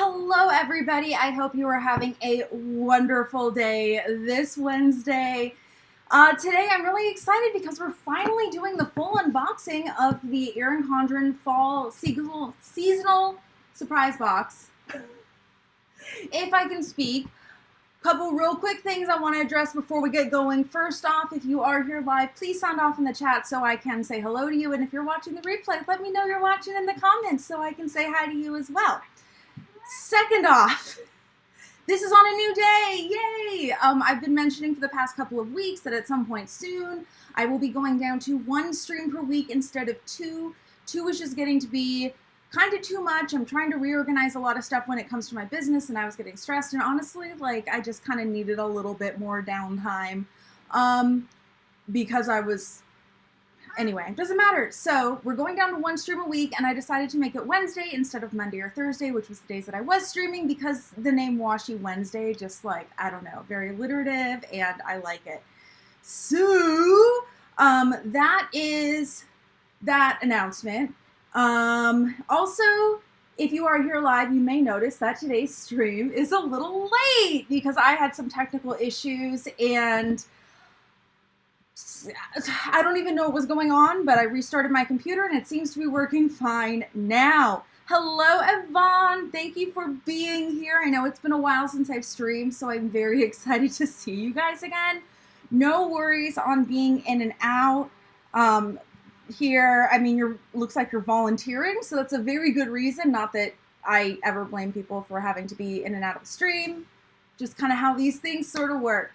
Hello everybody, I hope you are having a wonderful day this Wednesday. Today I'm really excited because we're finally doing the full unboxing of the Erin Condren Fall Seasonal Surprise Box. If I can speak. Couple real quick things I want to address before we get going. First off, if you are here live, please sound off in the chat so I can say hello to you. And if you're watching the replay, let me know you're watching in the comments so I can say hi to you as well. Second off, this is on a new day, yay! I've been mentioning for the past couple of weeks that at some point soon, I will be going down to 1 stream per week instead of 2. 2 is just getting to be kind of too much. I'm trying to reorganize a lot of stuff when it comes to my business, and I was getting stressed, and honestly, like, I just kind of needed a little bit more downtime, because I was... Anyway, it doesn't matter. So we're going down to 1 stream a week, and I decided to make it Wednesday instead of Monday or Thursday, which was the days that I was streaming, because the name Washi Wednesday, just like, I don't know, very alliterative, and I like it. So, that is that announcement. Also, if you are here live, you may notice that today's stream is a little late because I had some technical issues and I don't even know what was going on, but I restarted my computer and it seems to be working fine now. Hello, Yvonne. Thank you for being here. I know it's been a while since I've streamed, so I'm very excited to see you guys again. No worries on being in and out. Here, I mean, looks like you're volunteering, so that's a very good reason. Not that I ever blame people for having to be in and out of the stream, just kind of how these things sort of work.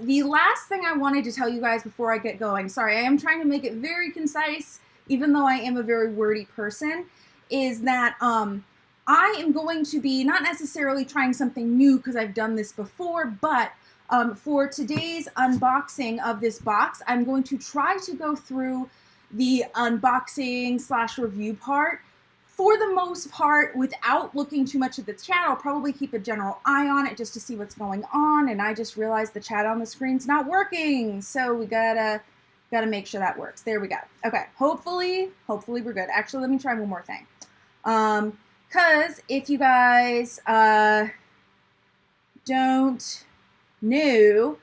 The last thing I wanted to tell you guys before I get going, sorry, I am trying to make it very concise, even though I am a very wordy person, is that I am going to be not necessarily trying something new because I've done this before, but for today's unboxing of this box, I'm going to try to go through the unboxing / review part for the most part without looking too much at the chat. I'll probably keep a general eye on it just to see what's going on, and I just realized the chat on the screen's not working, so we gotta make sure that works. There we go. Okay, hopefully we're good. Actually, let me try one more thing, because if you guys don't know,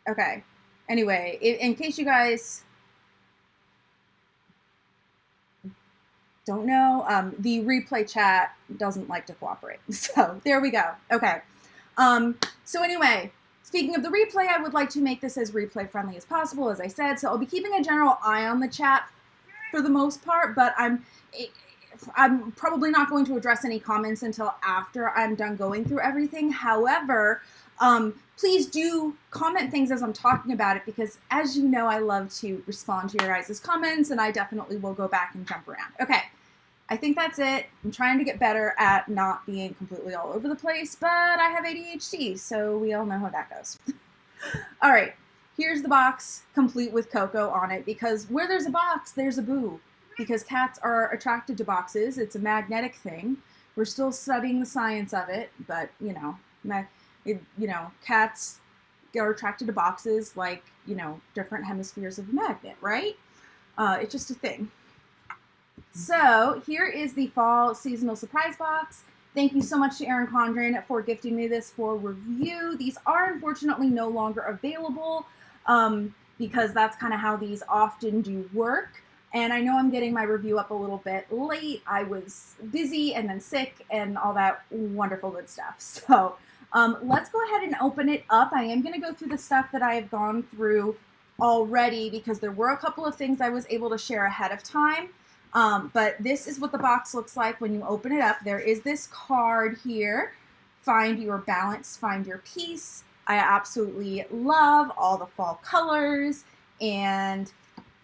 okay, anyway, in case you guys don't know, the replay chat doesn't like to cooperate. So there we go. Okay. So anyway, speaking of the replay, I would like to make this as replay friendly as possible, as I said. So I'll be keeping a general eye on the chat for the most part, but I'm probably not going to address any comments until after I'm done going through everything. However, please do comment things as I'm talking about it, because as you know, I love to respond to your guys' comments, and I definitely will go back and jump around. Okay, I think that's it. I'm trying to get better at not being completely all over the place, but I have ADHD, so we all know how that goes. All right, here's the box, complete with Coco on it, because where there's a box, there's a boo, because cats are attracted to boxes. It's a magnetic thing. We're still studying the science of it, but, you know, cats are attracted to boxes like, you know, different hemispheres of a magnet, right? It's just a thing. So here is the fall seasonal surprise box. Thank you so much to Erin Condren for gifting me this for review. These are unfortunately no longer available because that's kind of how these often do work. And I know I'm getting my review up a little bit late. I was busy and then sick and all that wonderful good stuff. So let's go ahead and open it up. I am going to go through the stuff that I have gone through already because there were a couple of things I was able to share ahead of time. But this is what the box looks like when you open it up. There is this card here. Find your balance, find your peace. I absolutely love all the fall colors and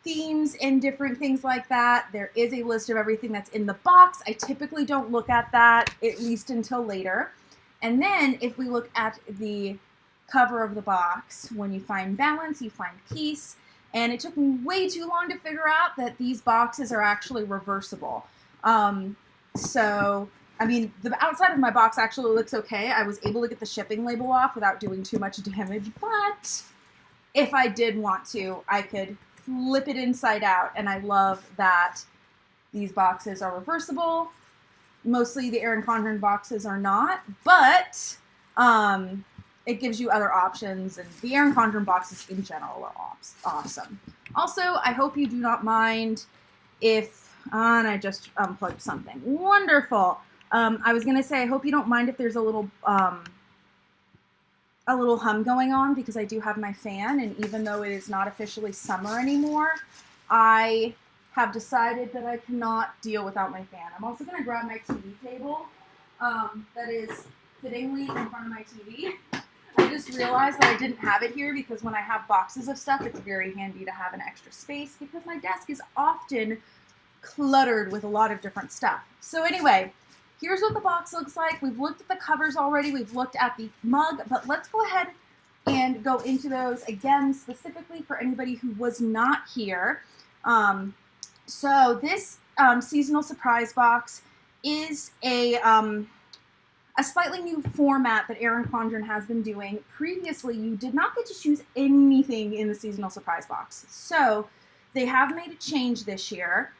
themes and different things like that. There is a list of everything that's in the box. I typically don't look at that, at least until later. And then if we look at the cover of the box, when you find balance, you find peace. And it took me way too long to figure out that these boxes are actually reversible. So, I mean, the outside of my box actually looks okay. I was able to get the shipping label off without doing too much damage, but if I did want to, I could flip it inside out, and I love that these boxes are reversible. Mostly the Erin Condren boxes are not, but it gives you other options, and the Erin Condren boxes in general are awesome. Also, I hope you do not mind if, and I just unplugged something. Wonderful. I was going to say, I hope you don't mind if there's a little hum going on, because I do have my fan, and even though it is not officially summer anymore, I have decided that I cannot deal without my fan. I'm also going to grab my TV table that is fittingly in front of my TV. I just realized that I didn't have it here because when I have boxes of stuff, it's very handy to have an extra space because my desk is often cluttered with a lot of different stuff. So anyway, here's what the box looks like. We've looked at the covers already. We've looked at the mug, but let's go ahead and go into those again, specifically for anybody who was not here. So this seasonal surprise box is a slightly new format that Erin Condren has been doing. Previously, you did not get to choose anything in the seasonal surprise box. So they have made a change this year.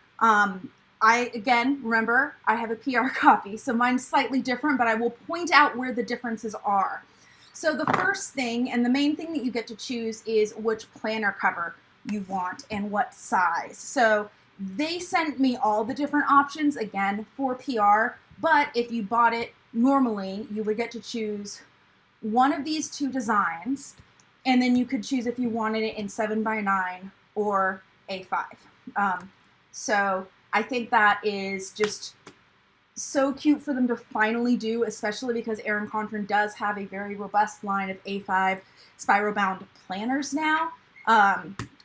Again, remember, I have a PR copy, so mine's slightly different, but I will point out where the differences are. So the first thing, and the main thing that you get to choose, is which planner cover you want and what size. So they sent me all the different options, again, for PR, but if you bought it normally, you would get to choose one of these two designs, and then you could choose if you wanted it in 7x9 or A5. So I think that is just so cute for them to finally do, especially because Erin Condren does have a very robust line of A5 spiral-bound planners now,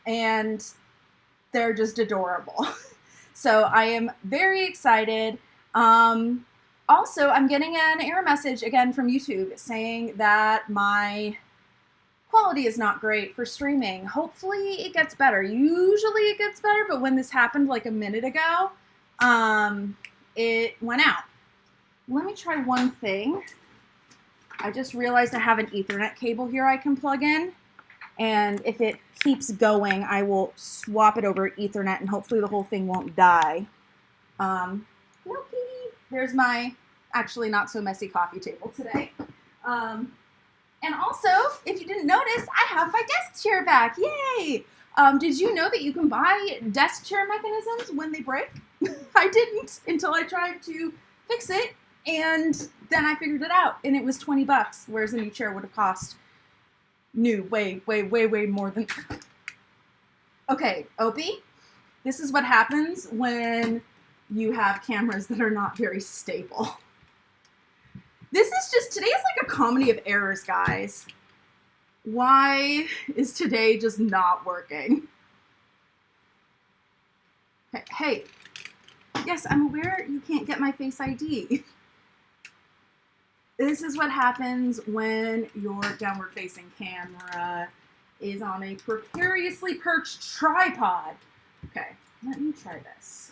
and they're just adorable. So I am very excited. Also, I'm getting an error message again from YouTube saying that my quality is not great for streaming. Hopefully it gets better. Usually it gets better, but when this happened like a minute ago, it went out. Let me try one thing. I just realized I have an Ethernet cable here I can plug in, and if it keeps going, I will swap it over Ethernet, and hopefully the whole thing won't die. There's my actually not so messy coffee table today. And also, if you didn't notice, I have my desk chair back. Yay! Did you know that you can buy desk chair mechanisms when they break? I didn't until I tried to fix it, and then I figured it out, and it was 20 bucks, whereas a new chair would have cost way more than... Okay, Opie, this is what happens when you have cameras that are not very stable. This is just, today is like a comedy of errors, guys. Why is today just not working? Hey, yes, I'm aware you can't get my Face ID. This is what happens when your downward-facing camera is on a precariously perched tripod. Okay, let me try this.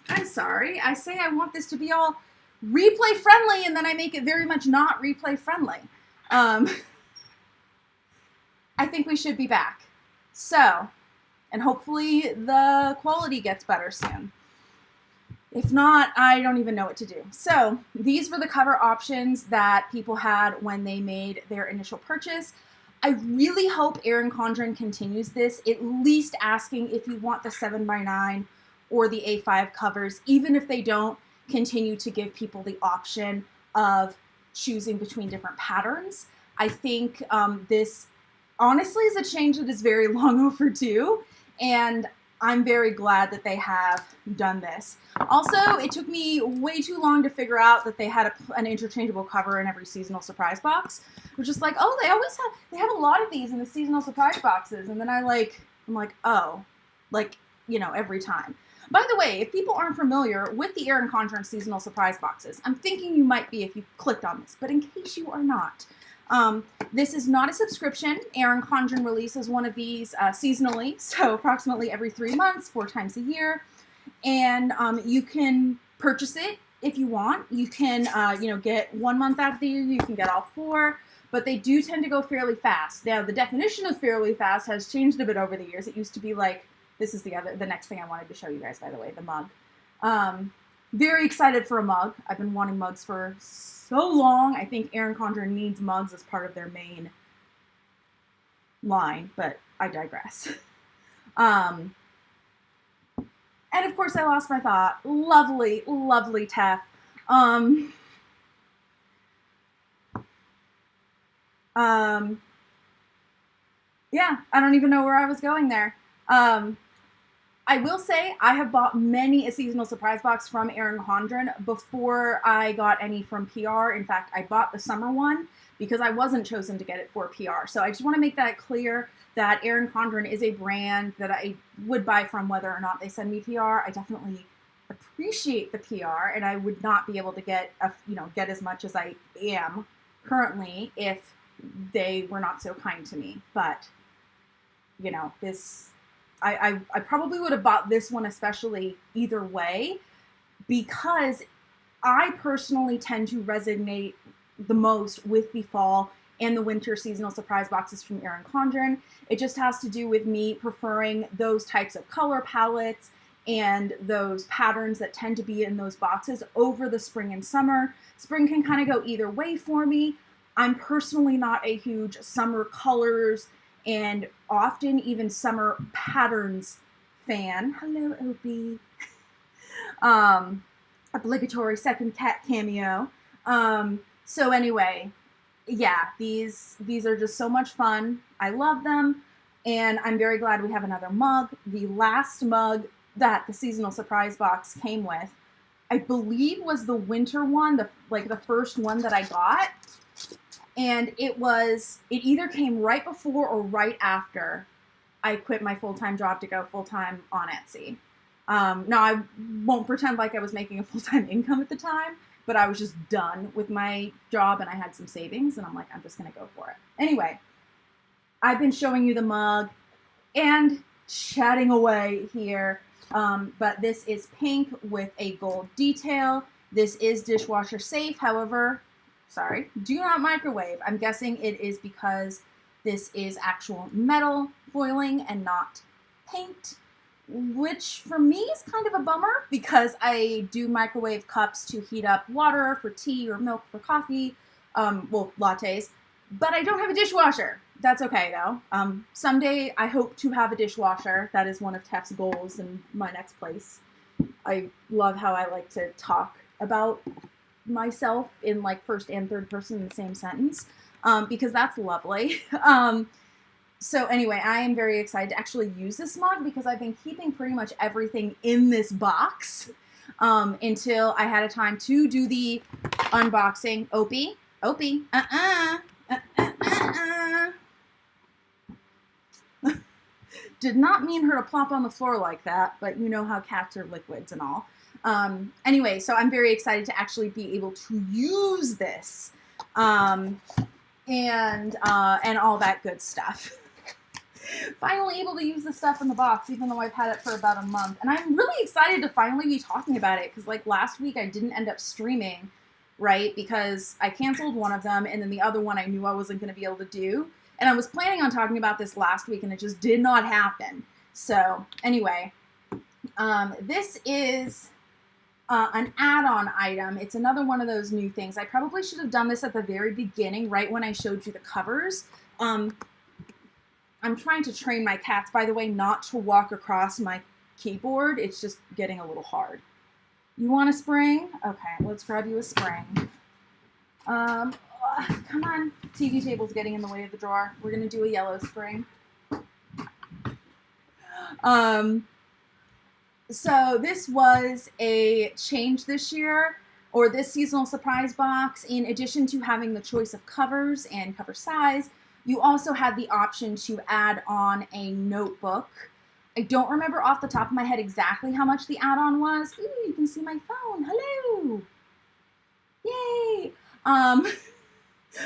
I'm sorry, I say I want this to be all replay friendly, and then I make it very much not replay friendly. I think we should be back. So, and hopefully the quality gets better soon. If not, I don't even know what to do. So, these were the cover options that people had when they made their initial purchase. I really hope Erin Condren continues this, at least asking if you want the 7x9 or the A5 covers, even if they don't continue to give people the option of choosing between different patterns. I think this honestly is a change that is very long overdue, and I'm very glad that they have done this. Also, it took me way too long to figure out that they had an interchangeable cover in every seasonal surprise box. It was just like, oh, they have a lot of these in the seasonal surprise boxes, and then I'm like, oh, like, you know, every time. By the way, if people aren't familiar with the Erin Condren seasonal surprise boxes, I'm thinking you might be if you clicked on this, but in case you are not, this is not a subscription. Erin Condren releases one of these seasonally, so approximately every 3 months, 4 times a year, and you can purchase it if you want. You can, you know, get 1 month out of the year, you can get all 4, but they do tend to go fairly fast. Now, the definition of fairly fast has changed a bit over the years. It used to be like, this is the next thing I wanted to show you guys, by the way, the mug. Very excited for a mug. I've been wanting mugs for so long. I think Erin Condren needs mugs as part of their main line, but I digress. And of course, I lost my thought. Lovely, lovely 𝗬𝗏. Yeah, I don't even know where I was going there. I will say I have bought many a seasonal surprise box from Erin Condren before I got any from PR. In fact, I bought the summer one because I wasn't chosen to get it for PR. So I just want to make that clear that Erin Condren is a brand that I would buy from whether or not they send me PR. I definitely appreciate the PR, and I would not be able to get as much as I am currently if they were not so kind to me. But I probably would have bought this one especially either way, because I personally tend to resonate the most with the fall and the winter seasonal surprise boxes from Erin Condren. It just has to do with me preferring those types of color palettes and those patterns that tend to be in those boxes over the spring and summer. Spring can kind of go either way for me. I'm personally not a huge summer colors and often even summer patterns fan. Hello, 𝗀𝗶𝗏. Obligatory second cat cameo. So anyway, yeah, these are just so much fun. I love them, and I'm very glad we have another mug. The last mug that the seasonal surprise box came with, I believe, was the winter one, the first one that I got. And it either came right before or right after I quit my full-time job to go full-time on Etsy. Now, I won't pretend like I was making a full-time income at the time, but I was just done with my job and I had some savings, and I'm like, I'm just going to go for it. Anyway, I've been showing you the mug and chatting away here, but this is pink with a gold detail. This is dishwasher safe, however, sorry, do not microwave. I'm guessing it is because this is actual metal foiling and not paint, which for me is kind of a bummer because I do microwave cups to heat up water for tea or milk for coffee, well, lattes, but I don't have a dishwasher. That's okay though. Someday I hope to have a dishwasher. That is one of 𝗬𝗏's goals in my next place. I love how I like to talk about myself in like first and third person in the same sentence, because that's lovely. So anyway, I am very excited to actually use this mug because I've been keeping pretty much everything in this box until I had a time to do the unboxing. 𝗀𝗶𝗏, Did not mean her to plop on the floor like that, but you know how cats are liquids and all. Anyway, so I'm very excited to actually be able to use this and all that good stuff. Finally able to use the stuff in the box, even though I've had it for about a month. And I'm really excited to finally be talking about it, because like last week I didn't end up streaming, right? Because I canceled one of them, and then the other one I knew I wasn't going to be able to do. And I was planning on talking about this last week, and it just did not happen. So anyway, this is an add-on item. It's another one of those new things. I probably should have done this at the very beginning, right when I showed you the covers. I'm trying to train my cats, by the way, not to walk across my keyboard. It's just getting a little hard. You want a spring? Okay, let's grab you a spring. Come on. TV table's getting in the way of the drawer. We're going to do a yellow spring. So this was a change this year, or this seasonal surprise box. In addition to having the choice of covers and cover size, you also had the option to add on a notebook. I don't remember off the top of my head exactly how much the add-on was. Ooh, you can see my phone. Hello. Yay.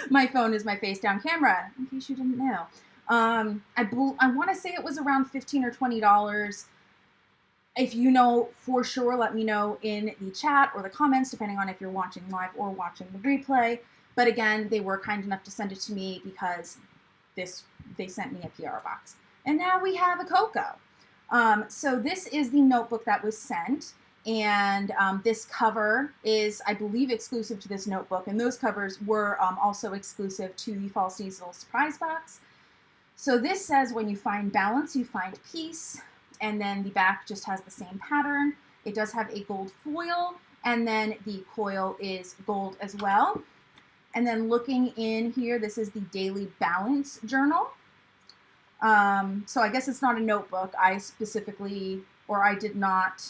My phone is my face-down camera, in case you didn't know. I want to say it was around $15 or $20. If you know for sure, let me know in the chat or the comments, depending on if you're watching live or watching the replay. But again, they were kind enough to send it to me because they sent me a PR box. And now we have a Coco. So this is the notebook that was sent. And this cover is, I believe, exclusive to this notebook. And those covers were also exclusive to the Fall Seasonal Surprise Box. So this says, when you find balance, you find peace. And then the back just has the same pattern. It does have a gold foil. And then the coil is gold as well. And then looking in here, this is the Daily Balance Journal. So I guess it's not a notebook. I specifically, or I did not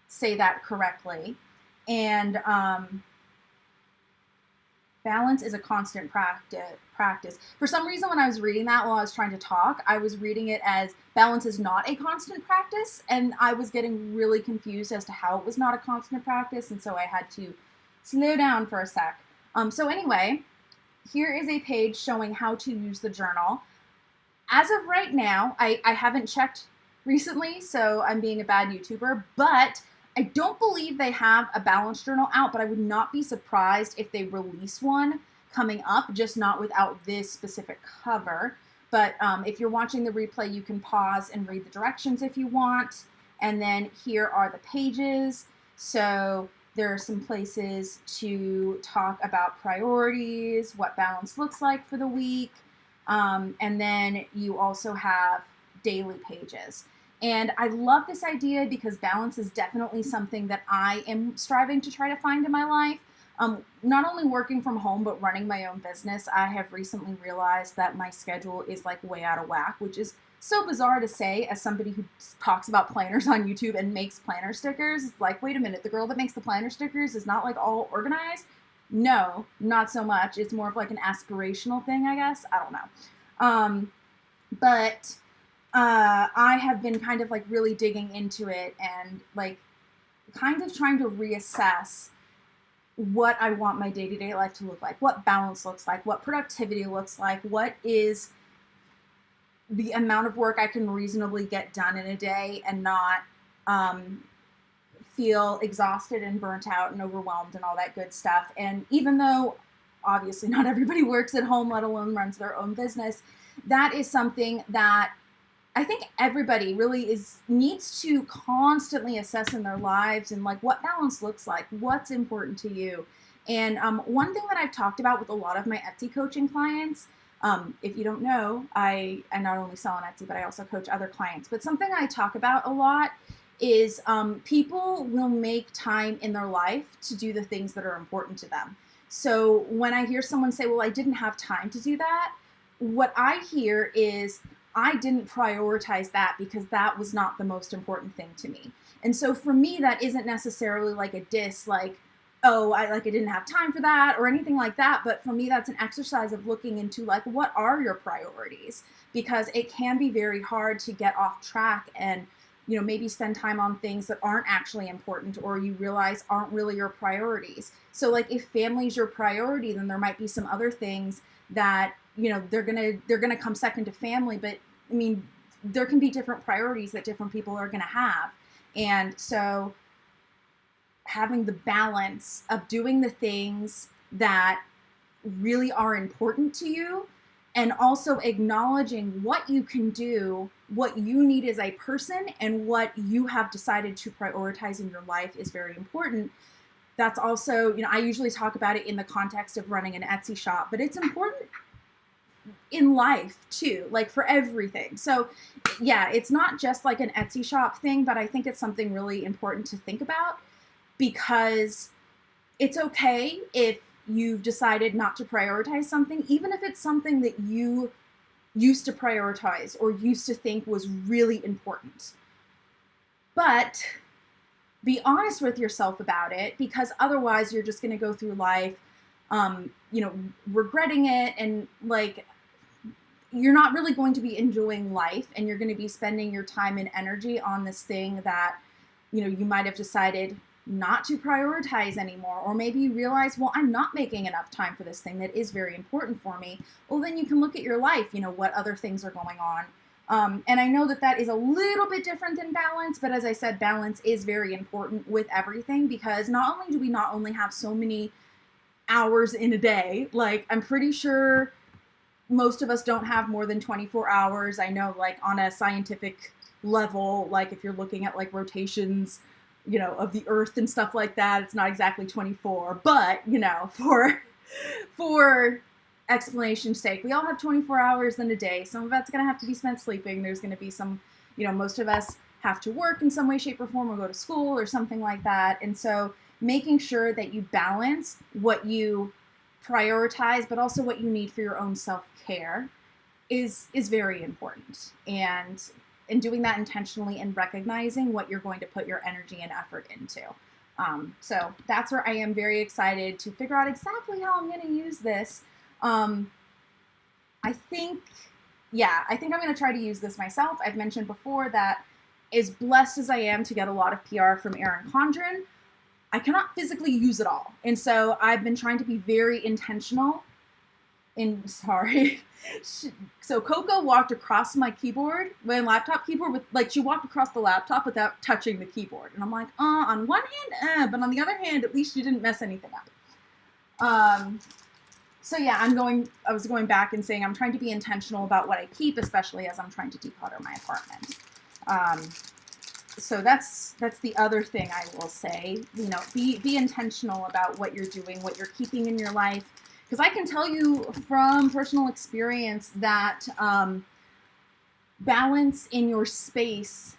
say that correctly. And balance is a constant practice. For some reason, when I was reading that while I was trying to talk, I was reading it as balance is not a constant practice. And I was getting really confused as to how it was not a constant practice. And so I had to slow down for a sec. So anyway, here is a page showing how to use the journal. As of right now, I haven't checked recently, so I'm being a bad YouTuber, but I don't believe they have a balance journal out, but I would not be surprised if they release one coming up, just not without this specific cover. But if you're watching the replay, you can pause and read the directions if you want. And then here are the pages. So there are some places to talk about priorities, what balance looks like for the week. And then you also have daily pages. And I love this idea because balance is definitely something that I am striving to try to find in my life. Not only working from home, but running my own business, I have recently realized that my schedule is like way out of whack, which is so bizarre to say as somebody who talks about planners on YouTube and makes planner stickers. It's like, wait a minute, the girl that makes the planner stickers is not like all organized? No, not so much. It's more of like an aspirational thing, I guess. I don't know. But I have been kind of like really digging into it and like kind of trying to reassess what I want my day-to-day life to look like, what balance looks like, what productivity looks like, what is the amount of work I can reasonably get done in a day and not feel exhausted and burnt out and overwhelmed and all that good stuff. And even though obviously not everybody works at home, let alone runs their own business, that is something that I think everybody really needs to constantly assess in their lives and like what balance looks like, what's important to you. And one thing that I've talked about with a lot of my Etsy coaching clients, if you don't know, I not only sell on Etsy, but I also coach other clients. But something I talk about a lot is people will make time in their life to do the things that are important to them. So when I hear someone say, well, I didn't have time to do that, what I hear is, I didn't prioritize that because that was not the most important thing to me. And so for me, that isn't necessarily like a diss, like, oh, I didn't have time for that or anything like that. But for me, that's an exercise of looking into like, what are your priorities? Because it can be very hard to get off track and, you know, maybe spend time on things that aren't actually important or you realize aren't really your priorities. So like if family's your priority, then there might be some other things that, you know, they're gonna come second to family, but I mean, there can be different priorities that different people are gonna have. And so having the balance of doing the things that really are important to you and also acknowledging what you can do, what you need as a person, and what you have decided to prioritize in your life is very important. That's also, you know, I usually talk about it in the context of running an Etsy shop, but it's important in life too, like for everything. So yeah, it's not just like an Etsy shop thing, but I think it's something really important to think about because it's okay if you've decided not to prioritize something, even if it's something that you used to prioritize or used to think was really important. But be honest with yourself about it, because otherwise you're just going to go through life, you know, regretting it, and like, you're not really going to be enjoying life, and you're going to be spending your time and energy on this thing that, you know, you might have decided not to prioritize anymore. Or maybe you realize, well, I'm not making enough time for this thing that is very important for me. Well, then you can look at your life, you know, what other things are going on And I know that that is a little bit different than balance, but as I said, balance is very important with everything, because not only do we not only have so many hours in a day, like I'm pretty sure most of us don't have more than 24 hours. I know, like, on a scientific level, like if you're looking at like rotations, you know, of the earth and stuff like that, it's not exactly 24, but you know, for explanation's sake, we all have 24 hours in a day. Some of that's going to have to be spent sleeping. There's going to be some, you know, most of us have to work in some way, shape, or form, or go to school or something like that. And so making sure that you balance what you prioritize, but also what you need for your own self-care is very important. And doing that intentionally and recognizing what you're going to put your energy and effort into. So that's where I am very excited to figure out exactly how I'm going to use this. I think I'm going to try to use this myself. I've mentioned before that as blessed as I am to get a lot of PR from Erin Condren, I cannot physically use it all. And so I've been trying to be very intentional. So Coco walked across my laptop keyboard with, like, she walked across the laptop without touching the keyboard. And I'm like, on one hand, but on the other hand, at least you didn't mess anything up. So yeah, I was going back and saying I'm trying to be intentional about what I keep, especially as I'm trying to declutter my apartment. So that's the other thing I will say, you know, be intentional about what you're doing, what you're keeping in your life. Because I can tell you from personal experience that balance in your space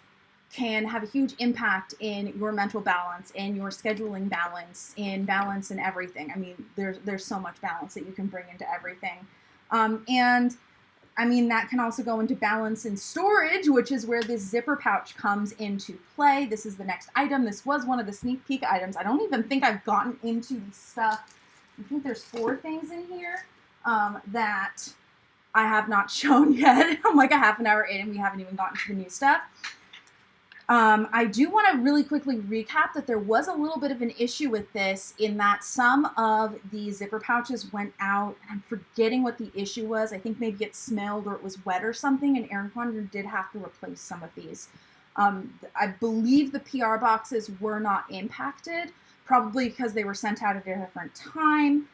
can have a huge impact in your mental balance and your scheduling balance, in balance in everything. I mean, there's so much balance that you can bring into everything. And I mean, that can also go into balance in storage, which is where this zipper pouch comes into play. This is the next item. This was one of the sneak peek items. I don't even think I've gotten into the stuff. I think there's 4 things in here that I have not shown yet. I'm like a half an hour in and we haven't even gotten to the new stuff. I do want to really quickly recap that there was a little bit of an issue with this in that some of the zipper pouches went out, and I'm forgetting what the issue was. I think maybe it smelled or it was wet or something, and Erin Condren did have to replace some of these. I believe the PR boxes were not impacted, probably because they were sent out at a different time.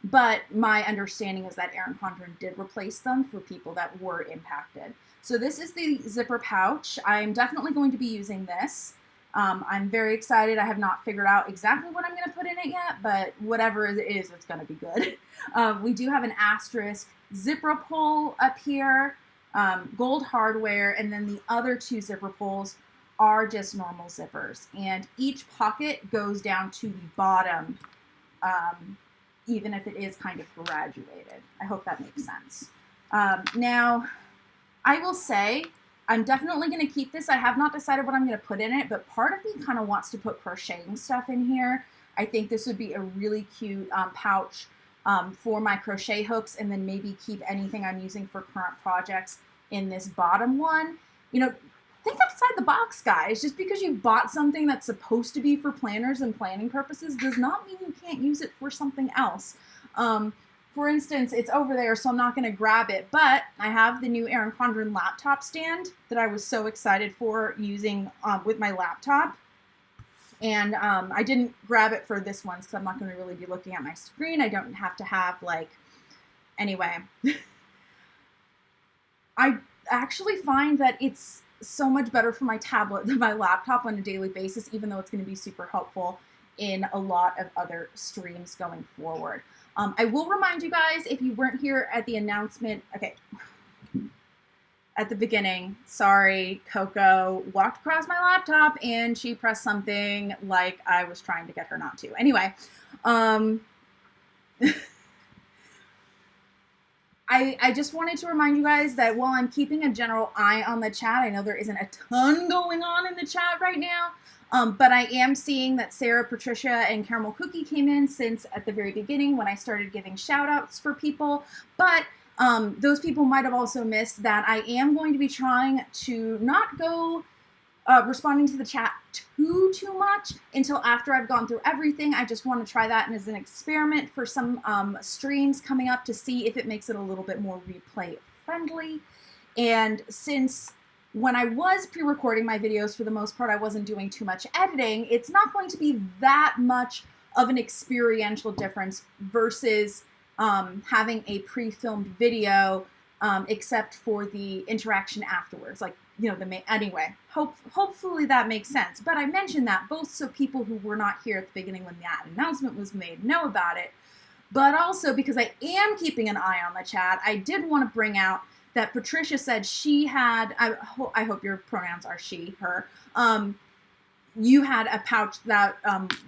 But my understanding is that Erin Condren did replace them for people that were impacted. So this is the zipper pouch. I'm definitely going to be using this. I'm very excited. I have not figured out exactly what I'm going to put in it yet, but whatever it is, it's going to be good. We do have an asterisk zipper pull up here, gold hardware, and then the other 2 zipper pulls are just normal zippers. And each pocket goes down to the bottom, even if it is kind of graduated. I hope that makes sense. Now, I will say, I'm definitely going to keep this. I have not decided what I'm going to put in it, but part of me kind of wants to put crocheting stuff in here. I think this would be a really cute pouch for my crochet hooks, and then maybe keep anything I'm using for current projects in this bottom one. You know, think outside the box, guys. Just because you bought something that's supposed to be for planners and planning purposes does not mean you can't use it for something else. For instance, it's over there, so I'm not going to grab it, but I have the new Erin Condren laptop stand that I was so excited for using with my laptop. And I didn't grab it for this one because I'm not going to really be looking at my screen. I don't have to have, like, anyway. I actually find that it's so much better for my tablet than my laptop on a daily basis, even though it's going to be super helpful in a lot of other streams going forward. I will remind you guys, if you weren't here at the announcement, okay, at the beginning, sorry, Coco walked across my laptop and she pressed something like I was trying to get her not to. Anyway, I just wanted to remind you guys that while I'm keeping a general eye on the chat, I know there isn't a ton going on in the chat right now, but I am seeing that Sarah, Patricia, and Caramel Cookie came in since at the very beginning when I started giving shout outs for people. But those people might have also missed that I am going to be trying to not go responding to the chat too much until after I've gone through everything. I just want to try that as an experiment for some streams coming up to see if it makes it a little bit more replay friendly. And since when I was pre-recording my videos, for the most part, I wasn't doing too much editing, it's not going to be that much of an experiential difference versus having a pre-filmed video, except for the interaction afterwards. Like, you know, anyway, hopefully that makes sense. But I mentioned that both so people who were not here at the beginning when that announcement was made know about it, but also because I am keeping an eye on the chat, I did want to bring out that Patricia said she had, I hope your pronouns are she, her, you had a pouch that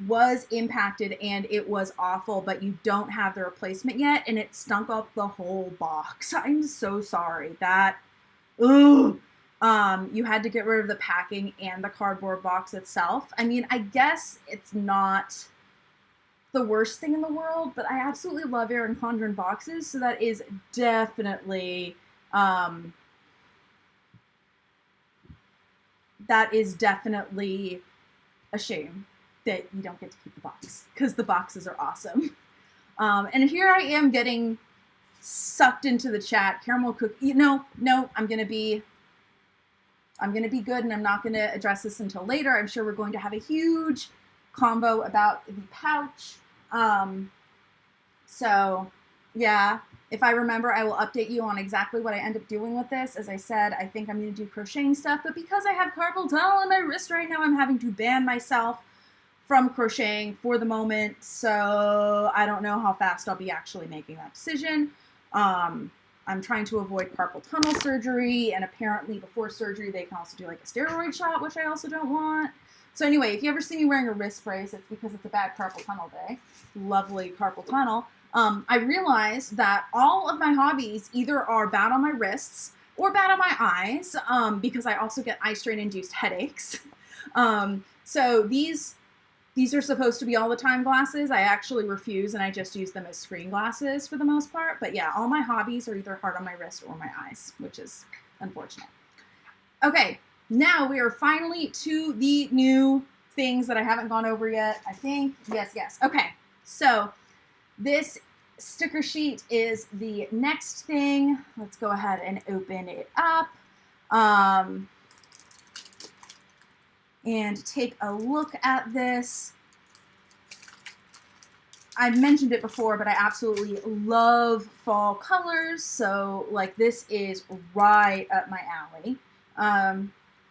was impacted and it was awful, but you don't have the replacement yet, and it stunk up the whole box. I'm so sorry. That, ugh. You had to get rid of the packing and the cardboard box itself. I mean, I guess it's not the worst thing in the world, but I absolutely love Erin Condren boxes, so that is definitely a shame that you don't get to keep the box, because the boxes are awesome. And here I am getting sucked into the chat. Caramel cookie. No, I'm gonna be good, and I'm not gonna address this until later. I'm sure we're going to have a huge convo about the pouch. So yeah. If I remember, I will update you on exactly what I end up doing with this. As I said, I think I'm going to do crocheting stuff, but because I have carpal tunnel in my wrist right now, I'm having to ban myself from crocheting for the moment, so I don't know how fast I'll be actually making that decision. I'm trying to avoid carpal tunnel surgery, and apparently before surgery, they can also do like a steroid shot, which I also don't want. So anyway, if you ever see me wearing a wrist brace, it's because it's a bad carpal tunnel day. Lovely carpal tunnel. I realized that all of my hobbies either are bad on my wrists or bad on my eyes, because I also get eye strain-induced headaches. So these are supposed to be all the time glasses. I actually refuse, and I just use them as screen glasses for the most part. But yeah, all my hobbies are either hard on my wrist or my eyes, which is unfortunate. Okay, now we are finally to the new things that I haven't gone over yet, I think. Yes. Okay, so this sticker sheet is the next thing. Let's go ahead and open it up and take a look at this. I've mentioned it before, but I absolutely love fall colors. So like this is right up my alley.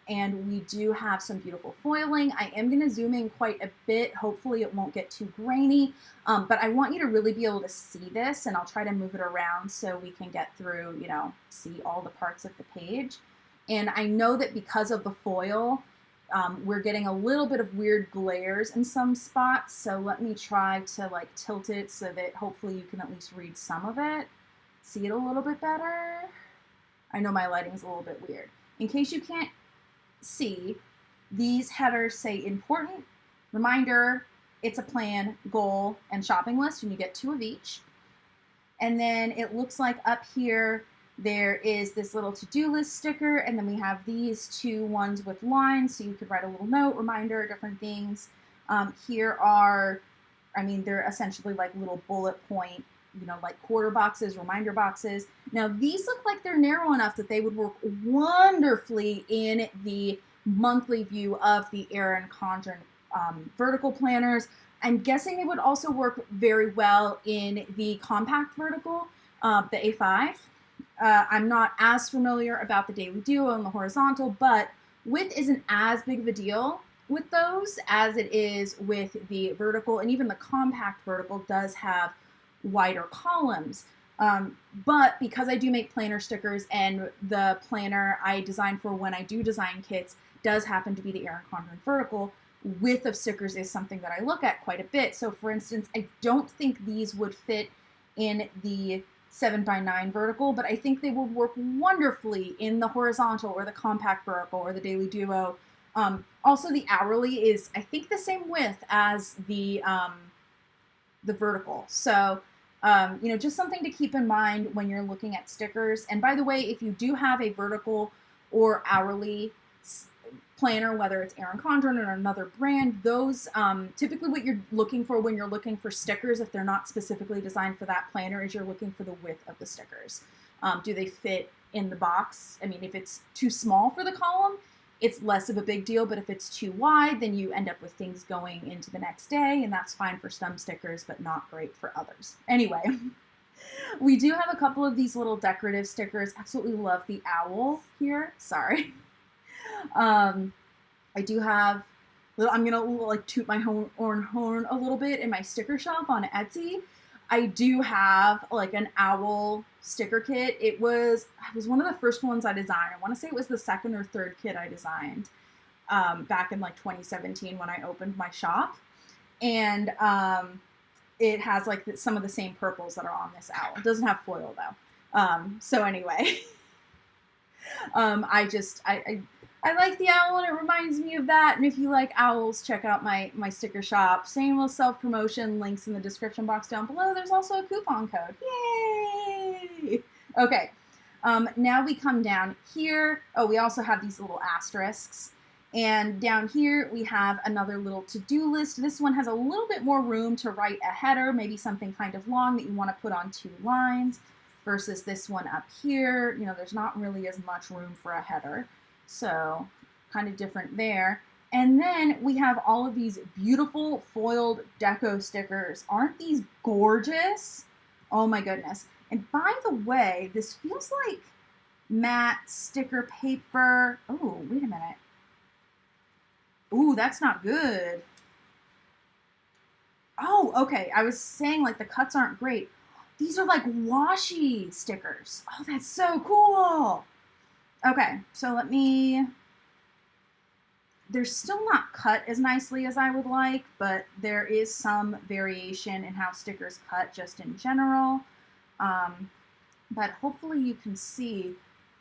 And we do have some beautiful foiling. I am going to zoom in quite a bit. Hopefully it won't get too grainy, but I want you to really be able to see this, and I'll try to move it around so we can get through, you know, see all the parts of the page. And I know that because of the foil, we're getting a little bit of weird glares in some spots. So let me try to like tilt it so that hopefully you can at least read some of it. See it a little bit better. I know my lighting's a little bit weird. In case you can't see, these headers say important, reminder, it's a plan, goal, and shopping list, and you get 2 of each. And then it looks like up here there is this little to-do list sticker, and then we have these 2 ones with lines, so you could write a little note, reminder, different things. Here are, I mean, they're essentially like little bullet point, you know, like quarter boxes, reminder boxes. Now these look like they're narrow enough that they would work wonderfully in the monthly view of the Erin Condren vertical planners. I'm guessing they would also work very well in the compact vertical, the A5. I'm not as familiar about the Daily Duo and the horizontal, but width isn't as big of a deal with those as it is with the vertical, and even the compact vertical does have wider columns. But because I do make planner stickers, and the planner I design for when I do design kits does happen to be the Erin Condren vertical, width of stickers is something that I look at quite a bit. So for instance, I don't think these would fit in the 7x9 vertical, but I think they would work wonderfully in the horizontal or the compact vertical or the Daily Duo. Also the hourly is, I think, the same width as the vertical. So you know, just something to keep in mind when you're looking at stickers. And by the way, if you do have a vertical or hourly planner, whether it's Erin Condren or another brand, those typically what you're looking for when you're looking for stickers, if they're not specifically designed for that planner, is you're looking for the width of the stickers. Do they fit in the box. I mean, if it's too small for the column, it's less of a big deal, but if it's too wide, then you end up with things going into the next day, and that's fine for some stickers, but not great for others. Anyway, we do have a couple of these little decorative stickers. Absolutely love the owl here. Sorry. I do have, I'm gonna like toot my horn a little bit in my sticker shop on Etsy. I do have like an owl sticker kit. It was one of the first ones I designed. I want to say it was the second or third kit I designed back in like 2017 when I opened my shop. And it has like some of the same purples that are on this owl. It doesn't have foil though. So anyway, I like the owl and it reminds me of that. And if you like owls, check out my sticker shop. Shameless self-promotion, links in the description box down below. There's also a coupon code. Yay! Okay, now we come down here. Oh, we also have these little asterisks. And down here we have another little to-do list. This one has a little bit more room to write a header, maybe something kind of long that you want to put on 2 lines, versus this one up here. You know, there's not really as much room for a header. So kind of different there. And then we have all of these beautiful foiled deco stickers. Aren't these gorgeous? Oh my goodness. And by the way, this feels like matte sticker paper. Oh, wait a minute. Ooh, that's not good. Oh, okay. I was saying like the cuts aren't great. These are like washi stickers. Oh, that's so cool. Okay, so they're still not cut as nicely as I would like, but there is some variation in how stickers cut just in general. But hopefully you can see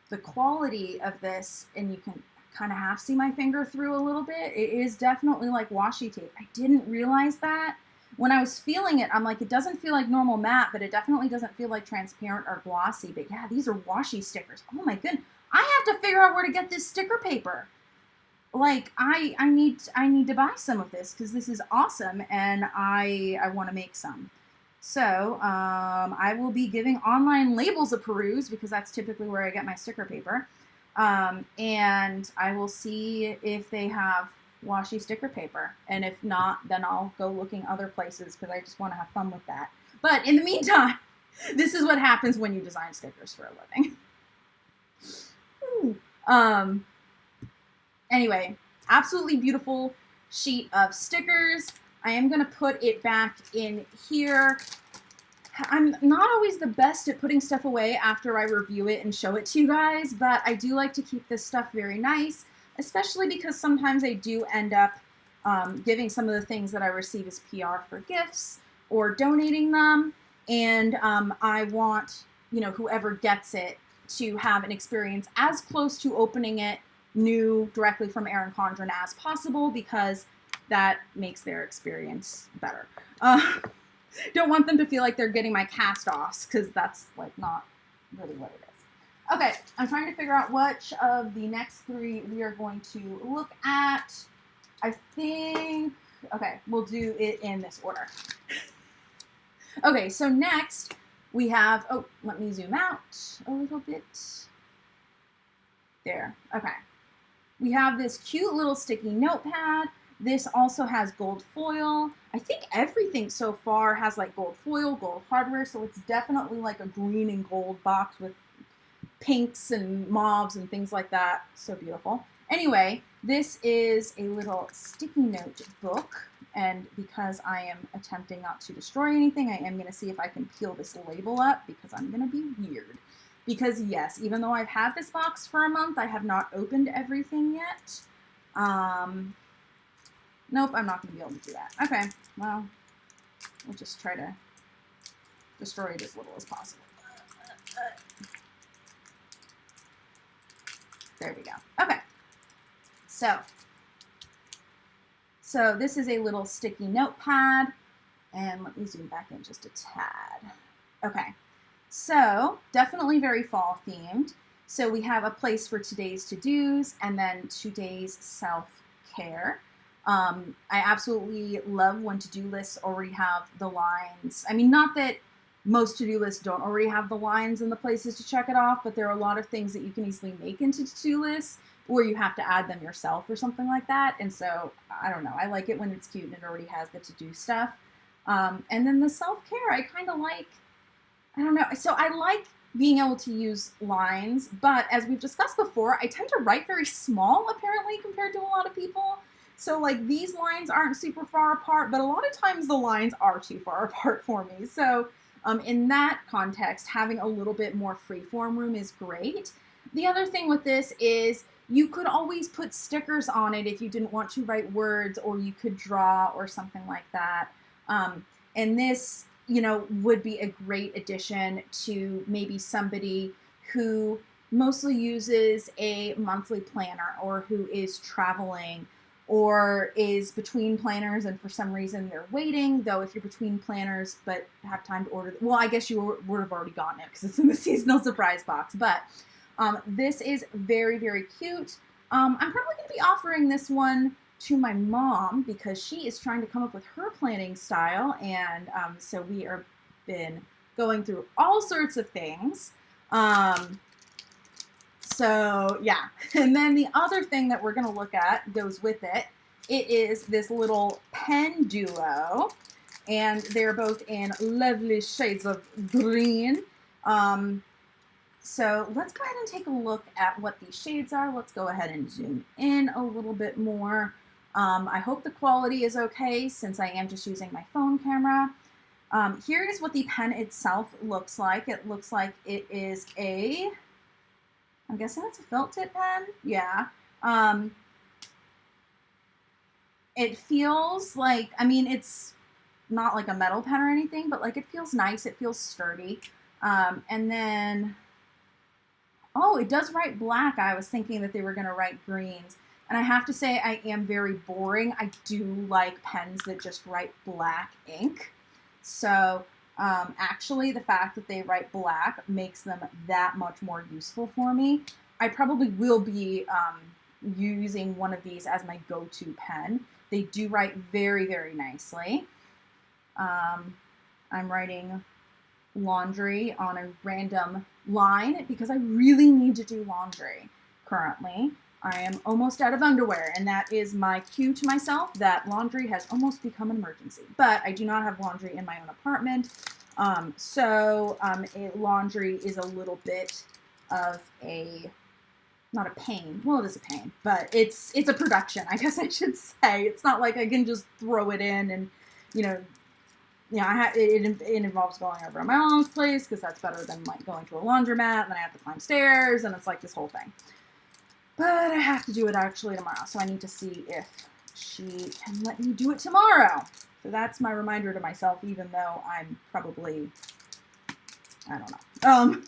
the quality of this, and you can kind of half see my finger through a little bit. It is definitely like washi tape. I didn't realize that. When I was feeling it, I'm like, it doesn't feel like normal matte, but it definitely doesn't feel like transparent or glossy. But yeah, these are washi stickers. Oh my goodness. I have to figure out where to get this sticker paper. Like, I need to buy some of this because this is awesome, and I want to make some. So I will be giving online labels a peruse because that's typically where I get my sticker paper. And I will see if they have washi sticker paper. And if not, then I'll go looking other places because I just want to have fun with that. But in the meantime, this is what happens when you design stickers for a living. Anyway, absolutely beautiful sheet of stickers. I am going to put it back in here. I'm not always the best at putting stuff away after I review it and show it to you guys, but I do like to keep this stuff very nice, especially because sometimes I do end up giving some of the things that I receive as PR for gifts or donating them, and I want, you know, whoever gets it to have an experience as close to opening it new directly from Erin Condren as possible, because that makes their experience better. Don't want them to feel like they're getting my cast-offs, because that's like not really what it is. Okay, I'm trying to figure out which of the next 3 we are going to look at. I think, okay, we'll do it in this order. Okay, so next we have, oh, let me zoom out a little bit. There, okay. We have this cute little sticky notepad. This also has gold foil. I think everything so far has like gold foil, gold hardware, so it's definitely like a green and gold box with pinks and mauves and things like that. So beautiful. Anyway, this is a little sticky note book, and because I am attempting not to destroy anything, I am going to see if I can peel this label up, because I'm going to be weird. Because yes, even though I've had this box for a month, I have not opened everything yet. Nope, I'm not going to be able to do that. Okay, well, we'll just try to destroy it as little as possible. There we go. Okay, so this is a little sticky notepad, and let me zoom back in just a tad. Okay, so definitely very fall themed. So we have a place for today's to-dos and then today's self-care. I absolutely love when to-do lists already have the lines. I mean, not that most to-do lists don't already have the lines and the places to check it off, but there are a lot of things that you can easily make into to-do lists, or you have to add them yourself or something like that. And so, I don't know, I like it when it's cute and it already has the to-do stuff. And then the self-care, I kind of like, I don't know. So I like being able to use lines, but as we've discussed before, I tend to write very small, apparently, compared to a lot of people. So like these lines aren't super far apart, but a lot of times the lines are too far apart for me. So in that context, having a little bit more freeform room is great. The other thing with this is you could always put stickers on it if you didn't want to write words, or you could draw or something like that. And this, you know, would be a great addition to maybe somebody who mostly uses a monthly planner, or who is traveling, or is between planners and for some reason they're waiting. Though if you're between planners but have time to order, well, I guess you would have already gotten it because it's in the seasonal surprise box. But this is very, very cute. I'm probably going to be offering this one to my mom because she is trying to come up with her planning style, and so we are been going through all sorts of things. So yeah, and then the other thing that we're going to look at goes with it. It is this little pen duo, and they're both in lovely shades of green. So let's go ahead and take a look at what these shades are. Let's go ahead and zoom in a little bit more. I hope the quality is okay since I am just using my phone camera. Here is what the pen itself looks like. It looks like it is I'm guessing it's a felt tip pen. Yeah. It feels like, I mean, it's not like a metal pen or anything, but like it feels nice. It feels sturdy. And then, oh, it does write black. I was thinking that they were going to write greens. And I have to say, I am very boring. I do like pens that just write black ink. So actually, the fact that they write black makes them that much more useful for me. I probably will be using one of these as my go-to pen. They do write very, very nicely. I'm writing laundry on a random line because I really need to do laundry currently. I am almost out of underwear, and that is my cue to myself that laundry has almost become an emergency. But I do not have laundry in my own apartment, so laundry is a little bit of not a pain. Well, it is a pain, but it's a production, I guess I should say. It's not like I can just throw it in and, it involves going over to my mom's place because that's better than like going to a laundromat, and then I have to climb stairs, and it's like this whole thing. But I have to do it actually tomorrow, so I need to see if she can let me do it tomorrow. So that's my reminder to myself, even though I'm probably, I don't know.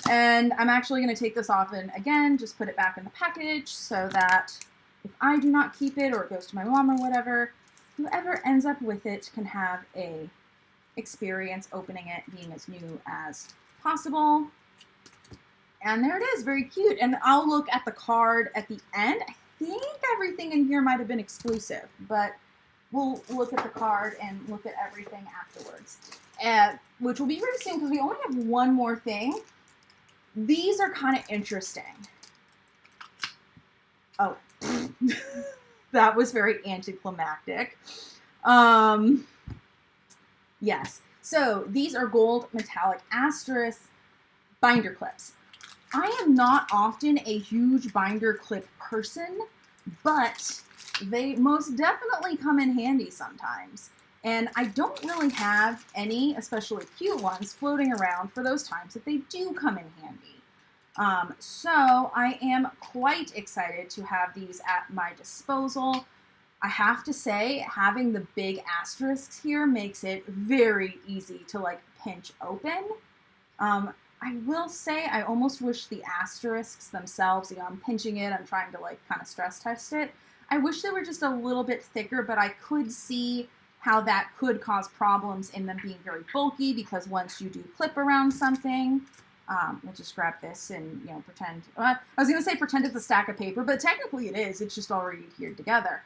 And I'm actually going to take this off and, again, just put it back in the package so that if I do not keep it or it goes to my mom or whatever, whoever ends up with it can have a experience opening it being as new as possible. And there it is, very cute. And I'll look at the card at the end. I think everything in here might have been exclusive, but we'll look at the card and look at everything afterwards, which will be very soon because we only have one more thing. These are kind of interesting. Oh, that was very anticlimactic. Yes, so these are gold metallic asterisk binder clips. I am not often a huge binder clip person, but they most definitely come in handy sometimes. And I don't really have any, especially cute ones, floating around for those times that they do come in handy. So I am quite excited to have these at my disposal. I have to say, having the big asterisks here makes it very easy to like pinch open. I will say I almost wish the asterisks themselves, I'm pinching it, I'm trying to like kind of stress test it. I wish they were just a little bit thicker, but I could see how that could cause problems in them being very bulky, because once you do clip around something, we'll just grab this and, pretend, I was going to say pretend it's a stack of paper, but technically it is, it's just already adhered together.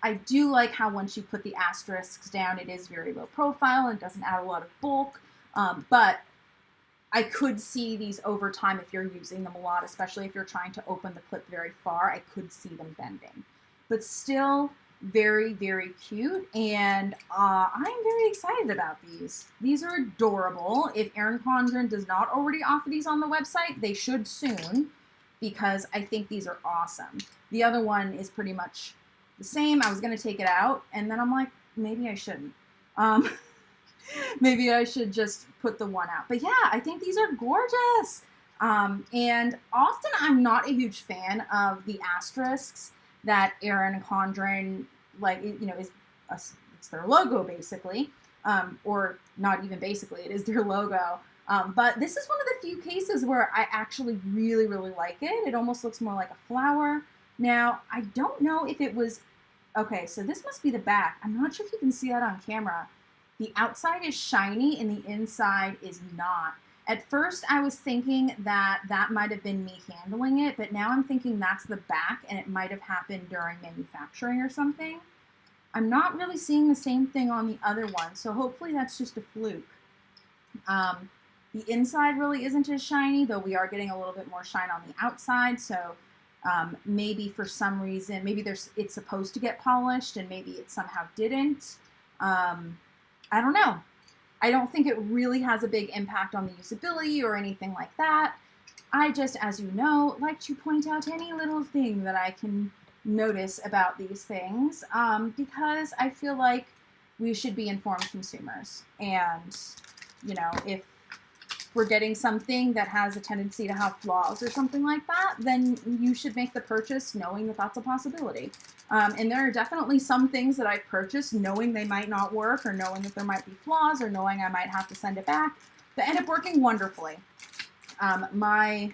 I do like how once you put the asterisks down, it is very low profile and doesn't add a lot of bulk. But I could see these over time if you're using them a lot, especially if you're trying to open the clip very far. I could see them bending. But still very, very cute. And I'm very excited about these. These are adorable. If Erin Condren does not already offer these on the website, they should soon, because I think these are awesome. The other one is pretty much the same. I was going to take it out, and then I'm like, maybe I shouldn't. Maybe I should just put the one out. But yeah, I think these are gorgeous. And often I'm not a huge fan of the asterisks that Erin Condren, like, you know, it's their logo basically, or not even basically, it is their logo. But this is one of the few cases where I actually really, really like it. It almost looks more like a flower. Now, I don't know if it was, okay, so this must be the back. I'm not sure if you can see that on camera. The outside is shiny and the inside is not. At first, I was thinking that that might have been me handling it, but now I'm thinking that's the back and it might have happened during manufacturing or something. I'm not really seeing the same thing on the other one, so hopefully that's just a fluke. The inside really isn't as shiny, though we are getting a little bit more shine on the outside, so maybe for some reason, maybe it's supposed to get polished and maybe it somehow didn't. I don't know. I don't think it really has a big impact on the usability or anything like that. I just, as you know, like to point out any little thing that I can notice about these things, because I feel like we should be informed consumers. And, you know, if we're getting something that has a tendency to have flaws or something like that, then you should make the purchase knowing that that's a possibility. And there are definitely some things that I've purchased knowing they might not work, or knowing that there might be flaws, or knowing I might have to send it back, that end up working wonderfully. My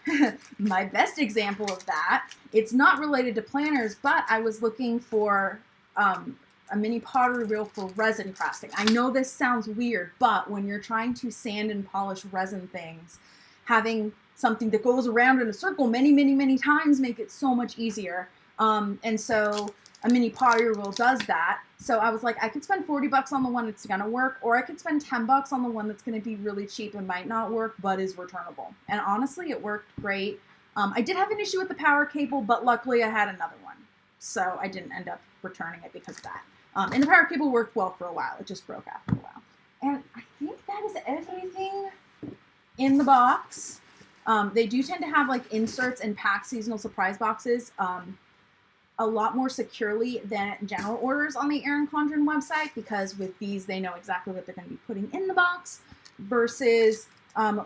best example of that, it's not related to planners, but I was looking for a mini pottery wheel for resin crafting. I know this sounds weird, but when you're trying to sand and polish resin things, having something that goes around in a circle many, many, many times make it so much easier. And so a mini pottery wheel does that. So I was like, I could spend 40 bucks on the one that's gonna work, or I could spend 10 bucks on the one that's gonna be really cheap and might not work, but is returnable. And honestly, it worked great. I did have an issue with the power cable, but luckily I had another one. So I didn't end up returning it because of that. And the power cable worked well for a while. It just broke after a while. And I think that is everything in the box. They do tend to have like inserts and packed seasonal surprise boxes a lot more securely than general orders on the Erin Condren website, because with these, they know exactly what they're going to be putting in the box, versus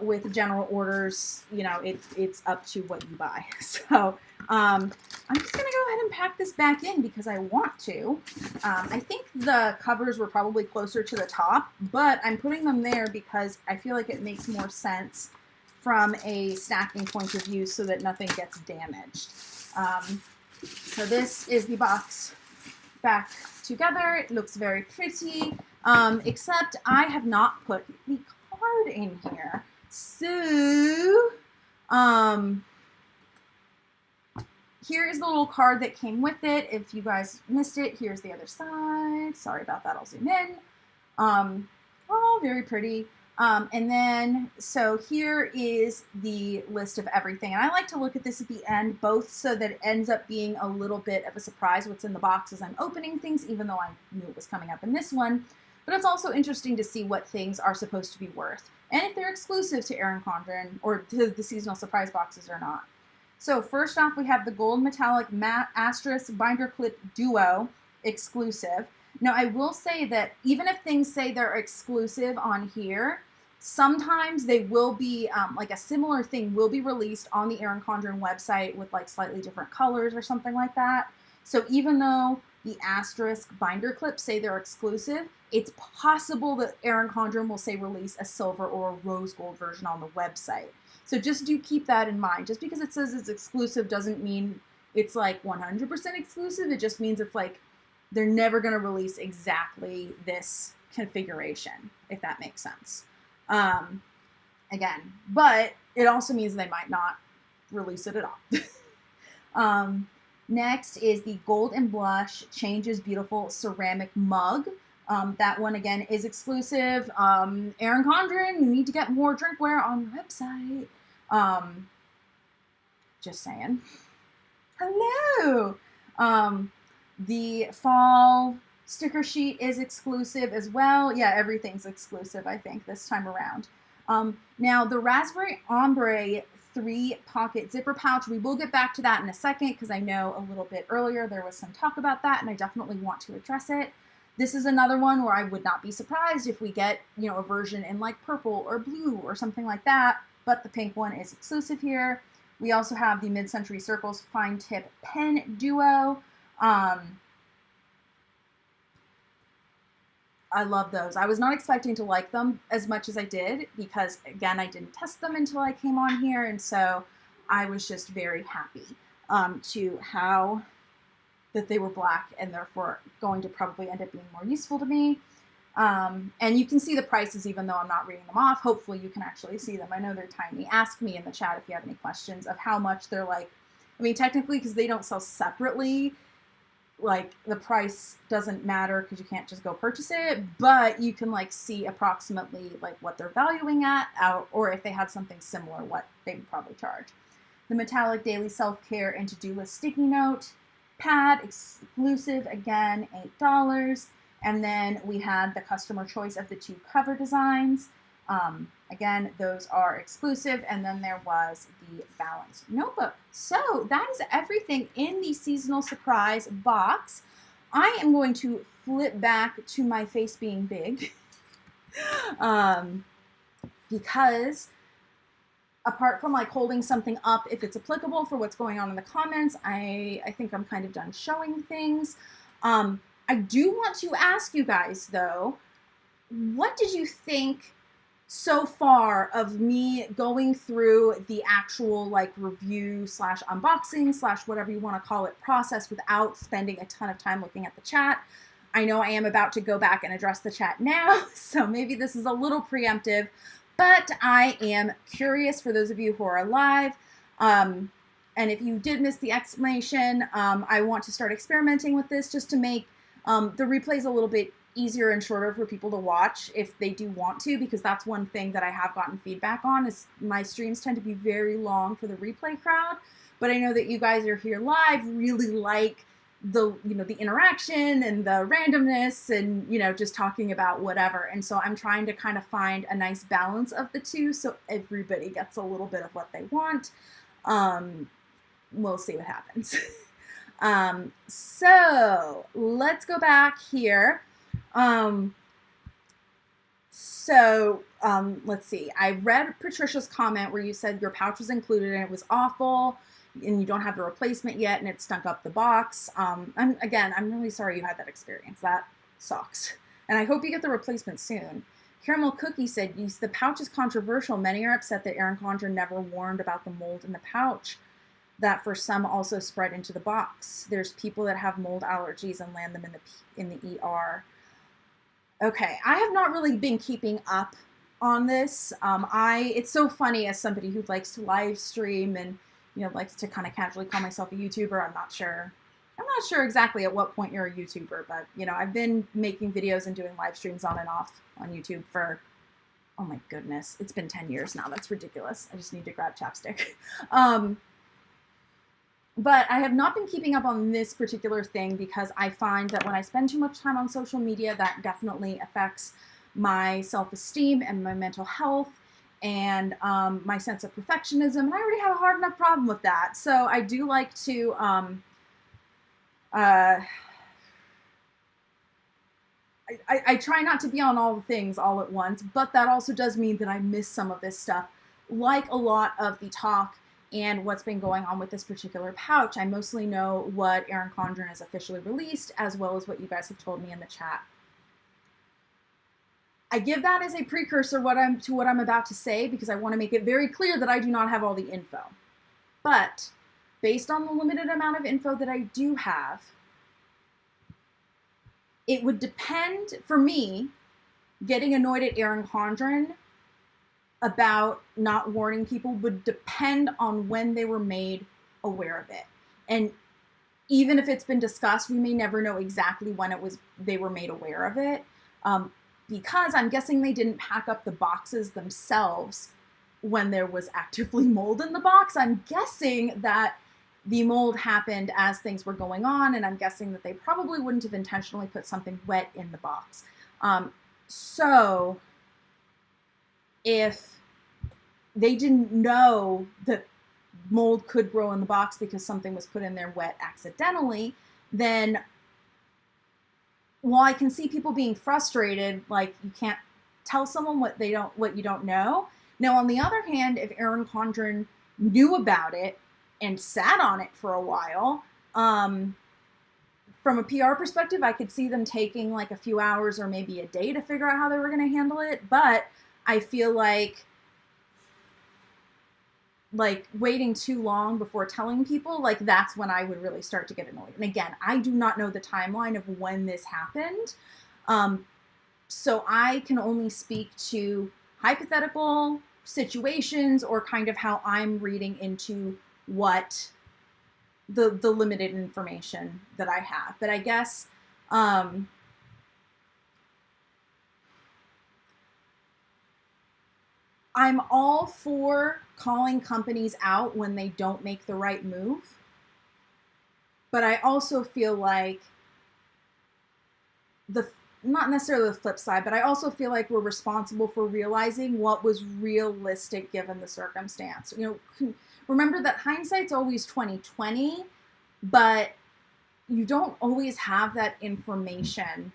with general orders, you know, it's up to what you buy. So I'm just going to go ahead and pack this back in because I want to. I think the covers were probably closer to the top, but I'm putting them there because I feel like it makes more sense from a stacking point of view so that nothing gets damaged. So this is the box back together. It looks very pretty, except I have not put the card in here. So, here is the little card that came with it. If you guys missed it, here's the other side. Sorry about that, I'll zoom in. Oh, very pretty. And then, so here is the list of everything. And I like to look at this at the end, both so that it ends up being a little bit of a surprise what's in the box as I'm opening things, even though I knew it was coming up in this one. But it's also interesting to see what things are supposed to be worth, and if they're exclusive to Erin Condren or to the seasonal surprise boxes or not. So first off, we have the gold metallic matte asterisk binder clip duo exclusive. Now I will say that even if things say they're exclusive on here, sometimes they will be, like a similar thing will be released on the Erin Condren website with like slightly different colors or something like that. So even though the asterisk binder clips say they're exclusive, it's possible that Erin Condren will say release a silver or a rose gold version on the website. So just do keep that in mind. Just because it says it's exclusive doesn't mean it's like 100% exclusive. It just means it's like they're never going to release exactly this configuration, if that makes sense. Again, but it also means they might not release it at all. Next is the Gold and Blush Changes Beautiful Ceramic Mug. That one, again, is exclusive. Erin Condren, you need to get more drinkware on your website. Just saying. Hello! The fall sticker sheet is exclusive as well. Yeah, everything's exclusive, I think, this time around. Now, the Raspberry Ombre 3-pocket zipper pouch, we will get back to that in a second because I know a little bit earlier there was some talk about that, and I definitely want to address it. This is another one where I would not be surprised if we get, you know, a version in like purple or blue or something like that, but the pink one is exclusive here. We also have the Mid-Century Circles Fine Tip Pen Duo. I love those. I was not expecting to like them as much as I did because, again, I didn't test them until I came on here, and so I was just very happy to how that they were black and therefore going to probably end up being more useful to me. And you can see the prices even though I'm not reading them off. Hopefully you can actually see them. I know they're tiny. Ask me in the chat if you have any questions of how much they're like. I mean, technically, because they don't sell separately, like the price doesn't matter because you can't just go purchase it, but you can like see approximately like what they're valuing at out, or if they had something similar, what they would probably charge. The Metallic Daily Self-Care and To-Do List Sticky Note Pad, exclusive, again, $8. And then we had the customer choice of the 2 cover designs. Again, those are exclusive. And then there was the Balance Notebook. So that is everything in the seasonal surprise box. I am going to flip back to my face being big because apart from like holding something up if it's applicable for what's going on in the comments, I think I'm kind of done showing things. I do want to ask you guys though, what did you think so far of me going through the actual like review slash unboxing slash whatever you want to call it process without spending a ton of time looking at the chat? I know I am about to go back and address the chat now, so maybe this is a little preemptive, but I am curious for those of you who are live. And if you did miss the explanation, I want to start experimenting with this just to make the replays a little bit easier and shorter for people to watch if they do want to, because that's one thing that I have gotten feedback on is my streams tend to be very long for the replay crowd. But I know that you guys are here live really like the, you know, the interaction and the randomness and, you know, just talking about whatever. And so I'm trying to kind of find a nice balance of the two so everybody gets a little bit of what they want. We'll see what happens. So let's go back here. Let's see. I read Patricia's comment where you said your pouch was included and it was awful and you don't have the replacement yet and it stunk up the box. I'm really sorry you had that experience. That sucks. And I hope you get the replacement soon. Caramel Cookie said, the pouch is controversial. Many are upset that Erin Condren never warned about the mold in the pouch that for some also spread into the box. There's people that have mold allergies and land them in the ER. Okay, I have not really been keeping up on this. It's so funny as somebody who likes to live stream and, you know, likes to kind of casually call myself a YouTuber. I'm not sure exactly at what point you're a YouTuber, but, you know, I've been making videos and doing live streams on and off on YouTube for, oh my goodness, it's been 10 years now. That's ridiculous. I just need to grab chapstick. But I have not been keeping up on this particular thing because I find that when I spend too much time on social media, that definitely affects my self-esteem and my mental health and my sense of perfectionism. And I already have a hard enough problem with that. So I do like to I try not to be on all the things all at once, but that also does mean that I miss some of this stuff, like a lot of the talk and what's been going on with this particular pouch. I mostly know what Erin Condren has officially released, as well as what you guys have told me in the chat. I give that as a precursor to what I'm about to say because I want to make it very clear that I do not have all the info. But based on the limited amount of info that I do have, it would depend, for me, getting annoyed at Erin Condren about not warning people would depend on when they were made aware of it. And even if it's been discussed, we may never know exactly when they were made aware of it, because I'm guessing they didn't pack up the boxes themselves when there was actively mold in the box. I'm guessing that the mold happened as things were going on, and I'm guessing that they probably wouldn't have intentionally put something wet in the box. So if they didn't know that mold could grow in the box because something was put in there wet accidentally, then while I can see people being frustrated, like, you can't tell someone what you don't know. Now, on the other hand, if Erin Condren knew about it and sat on it for a while, from a PR perspective, I could see them taking like a few hours or maybe a day to figure out how they were going to handle it. But I feel like waiting too long before telling people, like, that's when I would really start to get annoyed. And again, I do not know the timeline of when this happened. So I can only speak to hypothetical situations or kind of how I'm reading into what the limited information that I have. But I guess I'm all for calling companies out when they don't make the right move. But I also feel like not necessarily the flip side, but I also feel like we're responsible for realizing what was realistic given the circumstance. You know, remember that hindsight's always 20/20, but you don't always have that information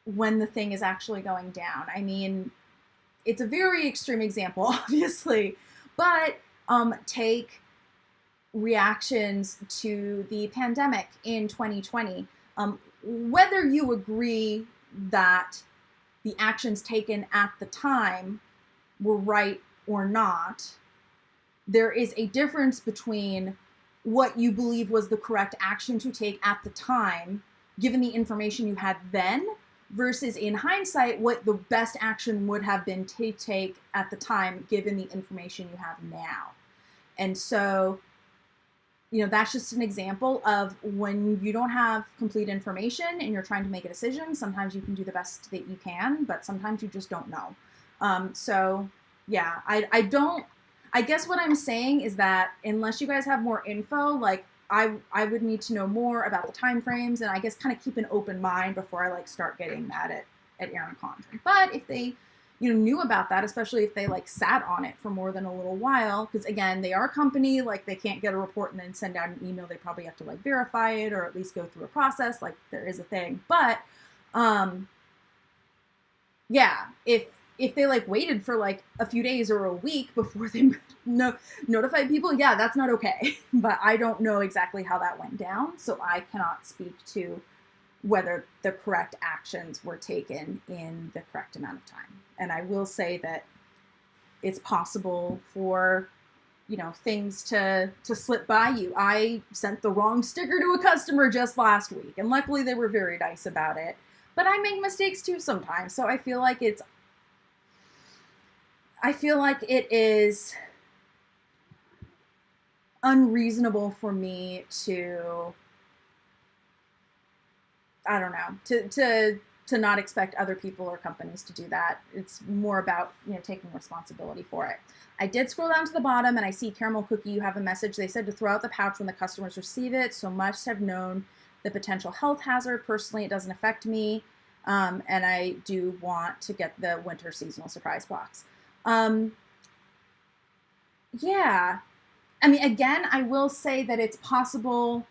when the thing is actually going down. I mean, it's a very extreme example, obviously, but take reactions to the pandemic in 2020. Whether you agree that the actions taken at the time were right or not, there is a difference between what you believe was the correct action to take at the time, given the information you had then, versus in hindsight, what the best action would have been to take at the time, given the information you have now. And so, you know, that's just an example of when you don't have complete information and you're trying to make a decision, sometimes you can do the best that you can, but sometimes you just don't know. So yeah, I guess what I'm saying is that unless you guys have more info, like, I would need to know more about the time frames, and I guess kind of keep an open mind before I start getting mad at Erin Condren. But if they, you know, knew about that, especially if they sat on it for more than a little while, because again, they are a company, they can't get a report and then send out an email. They probably have to verify it or at least go through a process. There is a thing. But yeah, if they waited for a few days or a week before they notified people, yeah, that's not okay. But I don't know exactly how that went down, so I cannot speak to whether the correct actions were taken in the correct amount of time. And I will say that it's possible for, you know, things to slip by you. I sent the wrong sticker to a customer just last week, and luckily they were very nice about it. But I make mistakes too sometimes, so I feel like it is unreasonable for me to, I don't know, to not expect other people or companies to do that. It's more about, you know, taking responsibility for it. I did scroll down to the bottom and I see Caramel Cookie, you have a message. They said to throw out the pouch when the customers receive it, so must have known the potential health hazard. Personally, it doesn't affect me, and I do want to get the winter seasonal surprise box. Yeah, I mean, again, I will say that it's possible,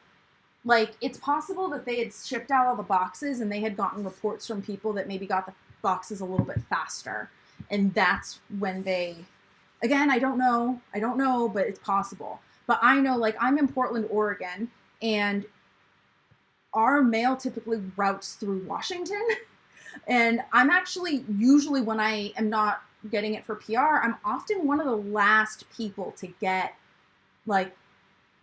it's possible that they had shipped out all the boxes and they had gotten reports from people that maybe got the boxes a little bit faster. And that's when they, again, I don't know, but it's possible. But I know, I'm in Portland, Oregon, and our mail typically routes through Washington. And I'm actually, usually when I am not getting it for PR, I'm often one of the last people to get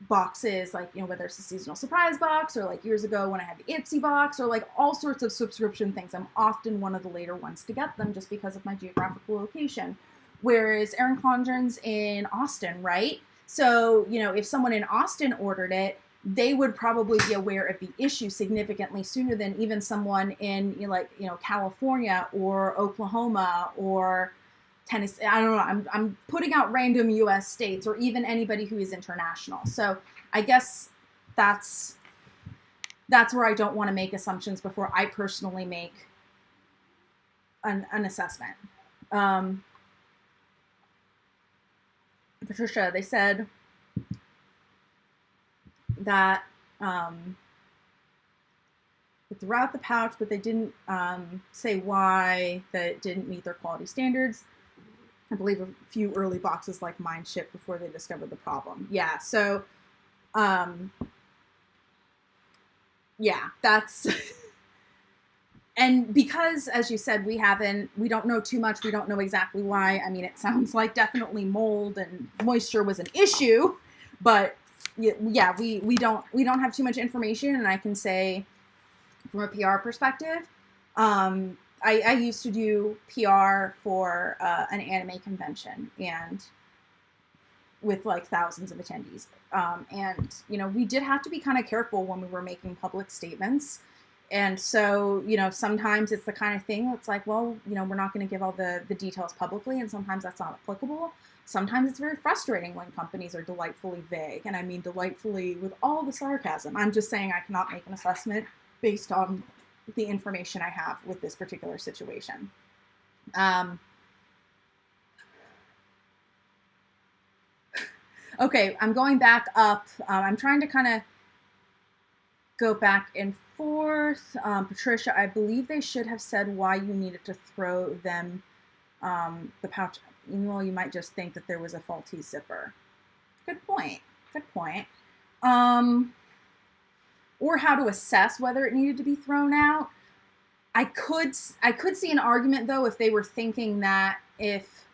boxes, you know, whether it's a seasonal surprise box or years ago when I had the 𝗬𝗎𝘂 box or all sorts of subscription things. I'm often one of the later ones to get them just because of my geographical location. Whereas Erin Condren's in Austin, right? So, you know, if someone in Austin ordered it, they would probably be aware of the issue significantly sooner than even someone in, California or Oklahoma or Tennessee. I don't know. I'm putting out random U.S. states, or even anybody who is international. So I guess that's where I don't want to make assumptions before I personally make an assessment. Patricia, they said that throughout the pouch, but they didn't say why that it didn't meet their quality standards. I believe a few early boxes like mine shipped before they discovered the problem. Yeah, so yeah, that's and because, as you said, we don't know too much, we don't know exactly why. I mean, it sounds like definitely mold and moisture was an issue, but yeah, we don't have too much information. And I can say from a PR perspective, I used to do PR for an anime convention, and with like thousands of attendees. And, we did have to be kind of careful when we were making public statements. And so, sometimes it's the kind of thing that's like, well, we're not going to give all the details publicly, and sometimes that's not applicable. Sometimes it's very frustrating when companies are delightfully vague, and I mean delightfully with all the sarcasm. I'm just saying I cannot make an assessment based on the information I have with this particular situation. Okay, I'm going back up. I'm trying to kind of go back and forth. Patricia, I believe they should have said why you needed to throw them the pouch. Well, you might just think that there was a faulty zipper. Good point. Good point. Or how to assess whether it needed to be thrown out. I could see an argument, though, if they were thinking that if,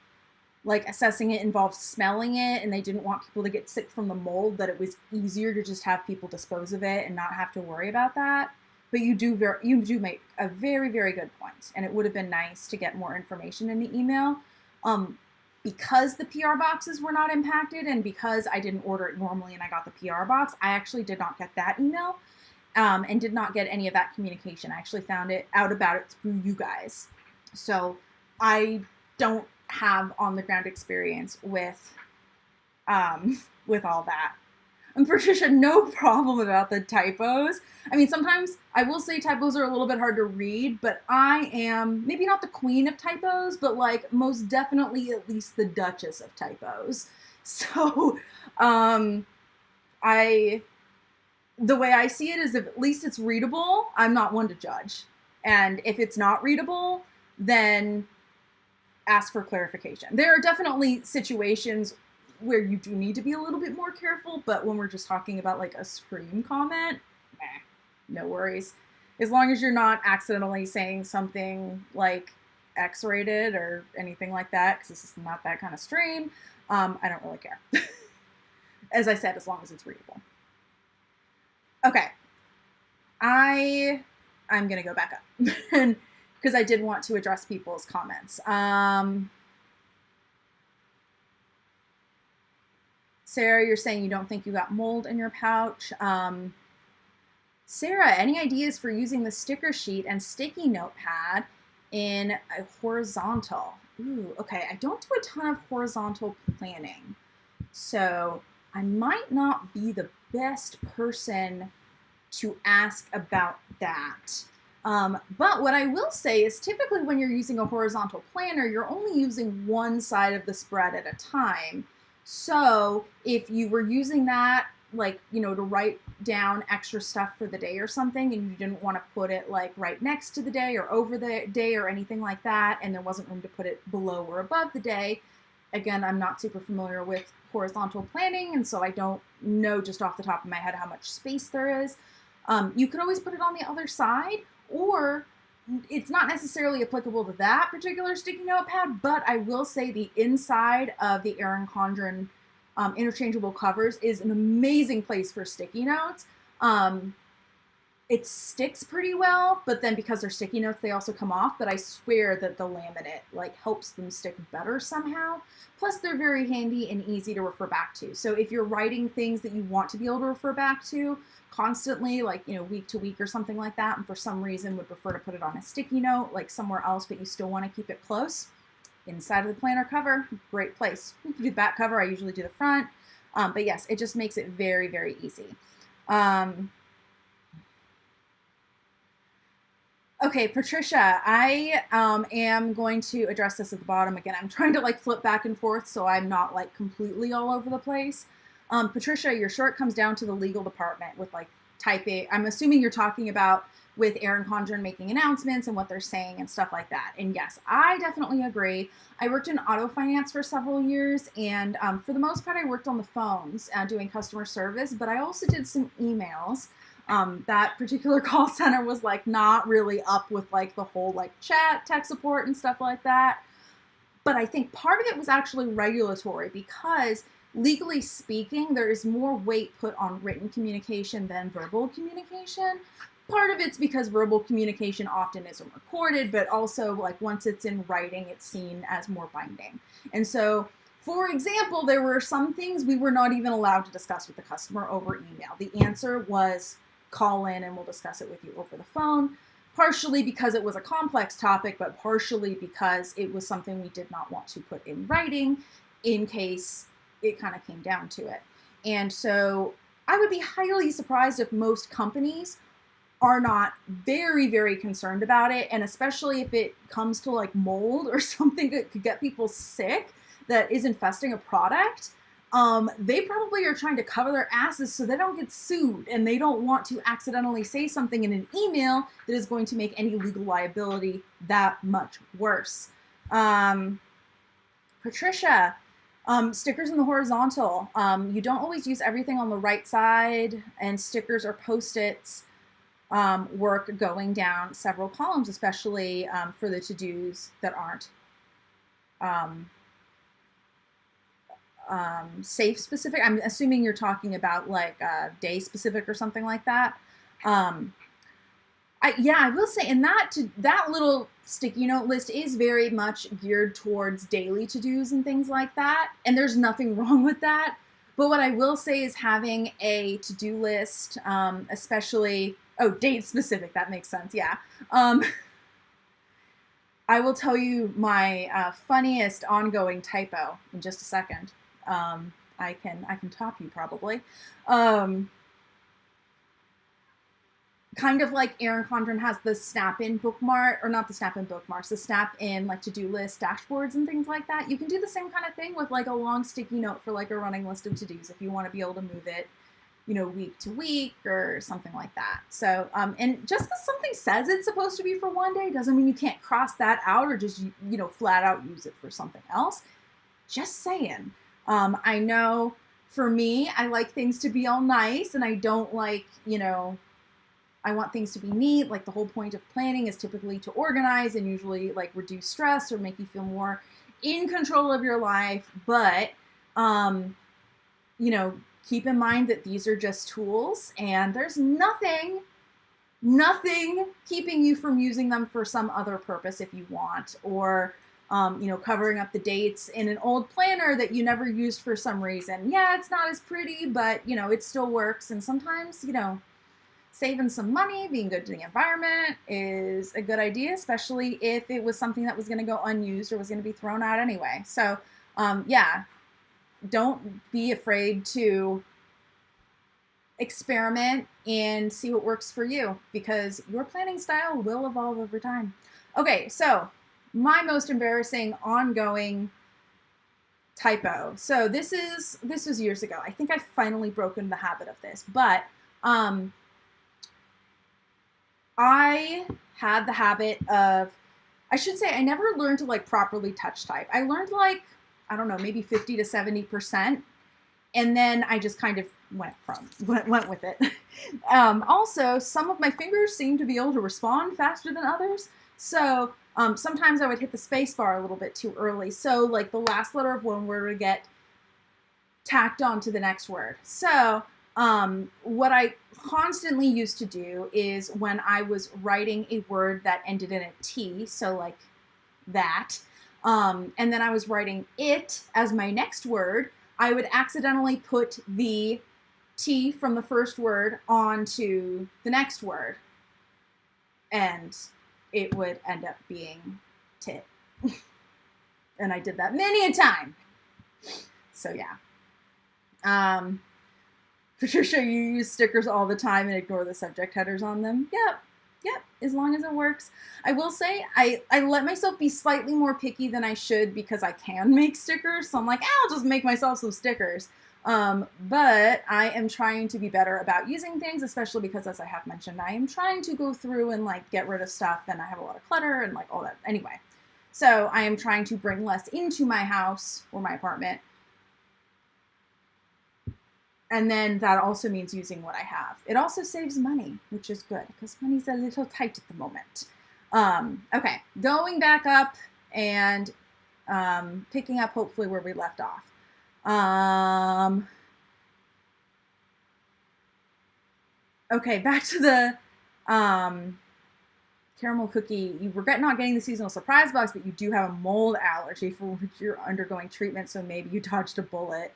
like, assessing it involves smelling it and they didn't want people to get sick from the mold, that it was easier to just have people dispose of it and not have to worry about that. But you do make a very, very good point, and it would have been nice to get more information in the email. Because the PR boxes were not impacted, and because I didn't order it normally and I got the PR box, I actually did not get that email, and did not get any of that communication. I actually found out about it through you guys. So I don't have on-the-ground experience with all that. And Patricia, no problem about the typos. I mean, sometimes I will say typos are a little bit hard to read, but I am maybe not the queen of typos, but like most definitely at least the duchess of typos. So the way I see it is if at least it's readable, I'm not one to judge. And if it's not readable, then ask for clarification. There are definitely situations where you do need to be a little bit more careful, but when we're just talking about like a scream comment, no worries. As long as you're not accidentally saying something like X-rated or anything like that, because this is not that kind of stream, I don't really care. As I said, as long as it's readable. Okay. I'm going to go back up because I did want to address people's comments. Sarah, you're saying you don't think you got mold in your pouch. Sarah, any ideas for using the sticker sheet and sticky notepad in a horizontal? Ooh, okay. I don't do a ton of horizontal planning, so I might not be the best person to ask about that. But what I will say is typically when you're using a horizontal planner, you're only using one side of the spread at a time. So if you were using that, like, to write down extra stuff for the day or something, and you didn't want to put it like right next to the day or over the day or anything like that, and there wasn't room to put it below or above the day, again, I'm not super familiar with horizontal planning, and so I don't know just off the top of my head how much space there is. You could always put it on the other side, or it's not necessarily applicable to that particular sticky notepad, but I will say the inside of the Erin Condren interchangeable covers is an amazing place for sticky notes. it sticks pretty well, but then because they're sticky notes, they also come off, but I swear that the laminate like helps them stick better somehow. Plus they're very handy and easy to refer back to. So if you're writing things that you want to be able to refer back to constantly, like, you know, week to week or something like that, and for some reason would prefer to put it on a sticky note, like somewhere else, but you still want to keep it close, inside of the planner cover, great place. You can do the back cover, I usually do the front, but yes, it just makes it very, very easy. Okay, Patricia, I am going to address this at the bottom again. I'm trying to like flip back and forth so I'm not like completely all over the place. Patricia, your shirt comes down to the legal department with like type A. I'm assuming you're talking about with Erin Condren making announcements and what they're saying and stuff like that. And yes, I definitely agree. I worked in auto finance for several years, and for the most part, I worked on the phones doing customer service, but I also did some emails. That particular call center was like not really up with like the whole like chat, tech support and stuff like that. But I think part of it was actually regulatory, because legally speaking, there is more weight put on written communication than verbal communication. Part of it's because verbal communication often isn't recorded, but also like once it's in writing, it's seen as more binding. And so, for example, there were some things we were not even allowed to discuss with the customer over email. The answer was call in and we'll discuss it with you over the phone, partially because it was a complex topic, but partially because it was something we did not want to put in writing in case it kind of came down to it. And so I would be highly surprised if most companies are not very, very concerned about it. And especially if it comes to like mold or something that could get people sick that is infesting a product, they probably are trying to cover their asses so they don't get sued, and they don't want to accidentally say something in an email that is going to make any legal liability that much worse. Patricia, stickers in the horizontal. You don't always use everything on the right side, and stickers or Post-its work going down several columns, especially for the to-dos that aren't safe specific. I'm assuming you're talking about like day specific or something like that. Yeah, I will say, and that little sticky note list is very much geared towards daily to-dos and things like that, and there's nothing wrong with that. But what I will say is having a to-do list, especially, oh, date specific, that makes sense, yeah. I will tell you my funniest ongoing typo in just a second. I can top you probably. Kind of like Erin Condren has the snap-in bookmark, or not the snap-in bookmarks, the snap-in like to-do list dashboards and things like that. You can do the same kind of thing with like a long sticky note for like a running list of to-dos if you want to be able to move it, you know, week to week or something like that. So, and just because something says it's supposed to be for one day doesn't mean you can't cross that out or just, you know, flat out use it for something else. Just saying. I know for me, I like things to be all nice, and I don't like, you know, I want things to be neat. Like the whole point of planning is typically to organize and usually like reduce stress or make you feel more in control of your life. But, you know, keep in mind that these are just tools, and there's nothing keeping you from using them for some other purpose if you want, or, you know, covering up the dates in an old planner that you never used for some reason. Yeah, it's not as pretty, but, you know, it still works. And sometimes, you know, saving some money, being good to the environment is a good idea, especially if it was something that was going to go unused or was going to be thrown out anyway. So, yeah, don't be afraid to experiment and see what works for you, because your planning style will evolve over time. Okay, so my most embarrassing ongoing typo. So this was years ago. I think I've finally broken the habit of this, but I had the habit of, I should say, I never learned to like properly touch type. I learned like, I don't know, maybe 50 to 70%. And then I just kind of went with it. Also, some of my fingers seem to be able to respond faster than others. So sometimes I would hit the space bar a little bit too early. So like the last letter of one word would get tacked on to the next word. So What I constantly used to do is when I was writing a word that ended in a T, so like that, and then I was writing it as my next word, I would accidentally put the T from the first word onto the next word, and it would end up being tit. And I did that many a time. So yeah. Patricia, you use stickers all the time and ignore the subject headers on them. Yep, as long as it works. I will say I let myself be slightly more picky than I should because I can make stickers. So I'm like, I'll just make myself some stickers. But I am trying to be better about using things, especially because, as I have mentioned, I am trying to go through and like get rid of stuff, and I have a lot of clutter and like all that. Anyway, so I am trying to bring less into my house or my apartment. And then that also means using what I have. It also saves money, which is good because money's a little tight at the moment. Okay, going back up and picking up hopefully where we left off. Okay, back to the caramel cookie. You regret not getting the seasonal surprise box, but you do have a mold allergy for which you're undergoing treatment, so maybe you dodged a bullet.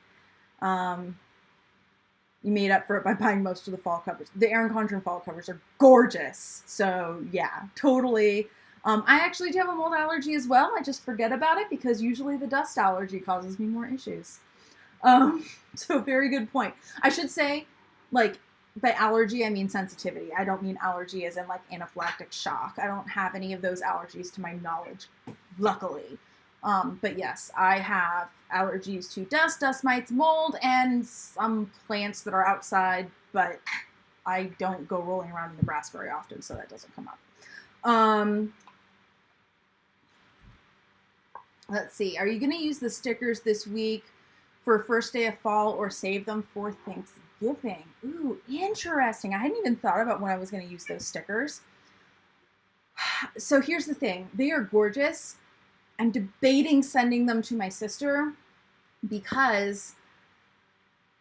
You made up for it by buying most of the fall covers. The Erin Condren fall covers are gorgeous. So yeah, totally. I actually do have a mold allergy as well. I just forget about it because usually the dust allergy causes me more issues. So very good point. I should say, like, by allergy, I mean sensitivity. I don't mean allergy as in like anaphylactic shock. I don't have any of those allergies to my knowledge, luckily. But yes, I have allergies to dust, dust mites, mold, and some plants that are outside, but I don't go rolling around in the grass very often, so that doesn't come up. Let's see. Are you going to use the stickers this week for first day of fall or save them for Thanksgiving? Ooh, interesting. I hadn't even thought about when I was going to use those stickers. So here's the thing. They are gorgeous. I'm debating sending them to my sister because,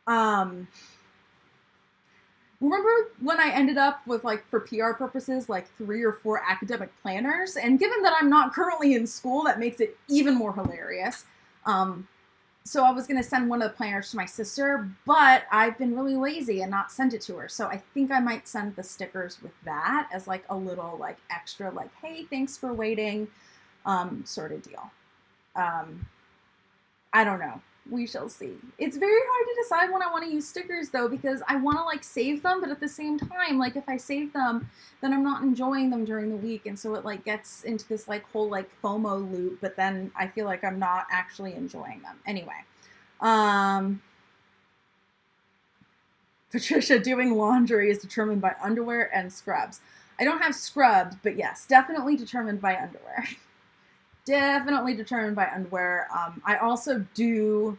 remember when I ended up with, like, for PR purposes, like 3 or 4 academic planners? And given that I'm not currently in school, that makes it even more hilarious. So I was going to send one of the planners to my sister, but I've been really lazy and not sent it to her. So I think I might send the stickers with that as like a little like extra, like, hey, thanks for waiting. Sort of deal. I don't know. We shall see. It's very hard to decide when I want to use stickers though, because I want to like save them, but at the same time, like if I save them, then I'm not enjoying them during the week. And so it like gets into this like whole like FOMO loop, but then I feel like I'm not actually enjoying them. Anyway, Patricia, doing laundry is determined by underwear and scrubs. I don't have scrubs, but yes, definitely determined by underwear. Definitely determined by underwear. I also do,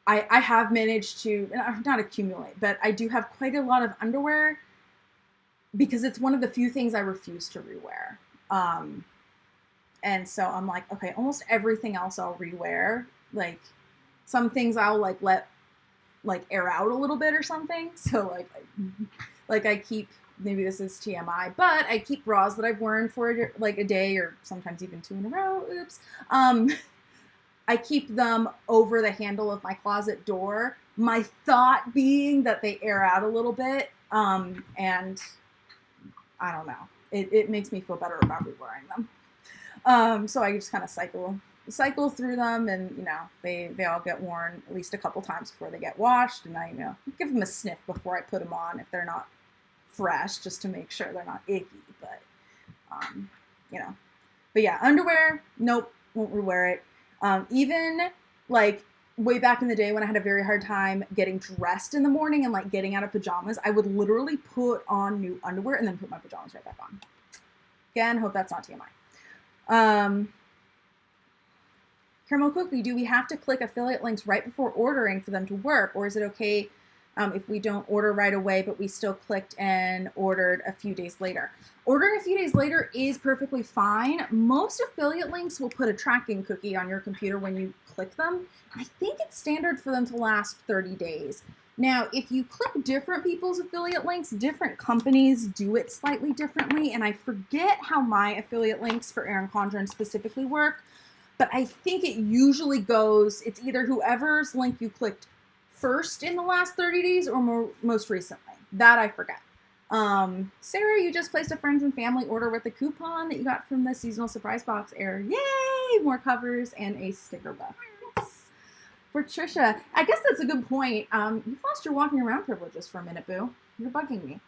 I have managed to, not accumulate, but I do have quite a lot of underwear because it's one of the few things I refuse to rewear. And so I'm like, okay, almost everything else I'll rewear. Like some things I'll like let like air out a little bit or something. So like I keep, maybe this is TMI, but I keep bras that I've worn for like a day or sometimes even 2 in a row. Oops. I keep them over the handle of my closet door. My thought being that they air out a little bit. And I don't know. It makes me feel better about rewearing them. So I just kind of cycle through them, and you know, they all get worn at least a couple times before they get washed, and I, you know, give them a sniff before I put them on if they're not fresh, just to make sure they're not icky. But you know, but yeah, underwear, nope, won't rewear it. Even like way back in the day when I had a very hard time getting dressed in the morning and like getting out of pajamas, I would literally put on new underwear and then put my pajamas right back on. Again, hope that's not TMI. Caramel Cookie, do we have to click affiliate links right before ordering for them to work, or is it okay if we don't order right away, but we still clicked and ordered a few days later? Ordering a few days later is perfectly fine. Most affiliate links will put a tracking cookie on your computer when you click them. I think it's standard for them to last 30 days. Now, if you click different people's affiliate links, different companies do it slightly differently, and I forget how my affiliate links for Erin Condren specifically work, but I think it usually goes, it's either whoever's link you clicked first in the last 30 days or most recently. That I forget. Sarah, you just placed a friends and family order with the coupon that you got from the seasonal surprise box error. Yay! More covers and a sticker book. For Trisha, I guess that's a good point. You've lost your walking around privileges for a minute, boo. You're bugging me.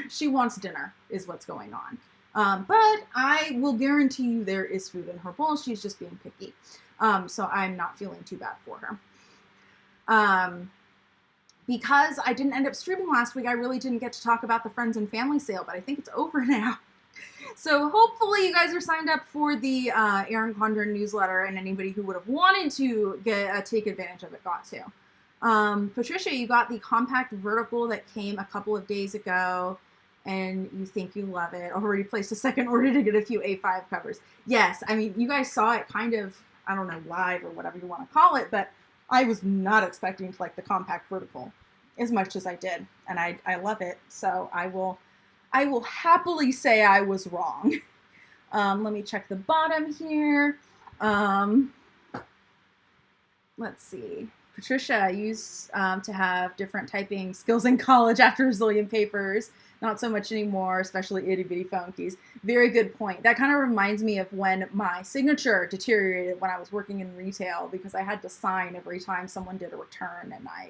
She wants dinner is what's going on. But I will guarantee you there is food in her bowl. She's just being picky. So I'm not feeling too bad for her. Because I didn't end up streaming last week, I really didn't get to talk about the friends and family sale, but I think it's over now. So hopefully you guys are signed up for the Erin Condren newsletter, and anybody who would have wanted to take advantage of it got to. Patricia, you got the compact vertical that came a couple of days ago, and you think you love it. Already placed a second order to get a few A5 covers. Yes, I mean, you guys saw it kind of, I don't know, live or whatever you want to call it, but I was not expecting to like the compact vertical as much as I did, and I love it. So I will happily say I was wrong. Let me check the bottom here. Let's see. Patricia used to have different typing skills in college after a zillion papers. Not so much anymore, especially itty bitty phone keys. Very good point. That kind of reminds me of when my signature deteriorated when I was working in retail, because I had to sign every time someone did a return, and I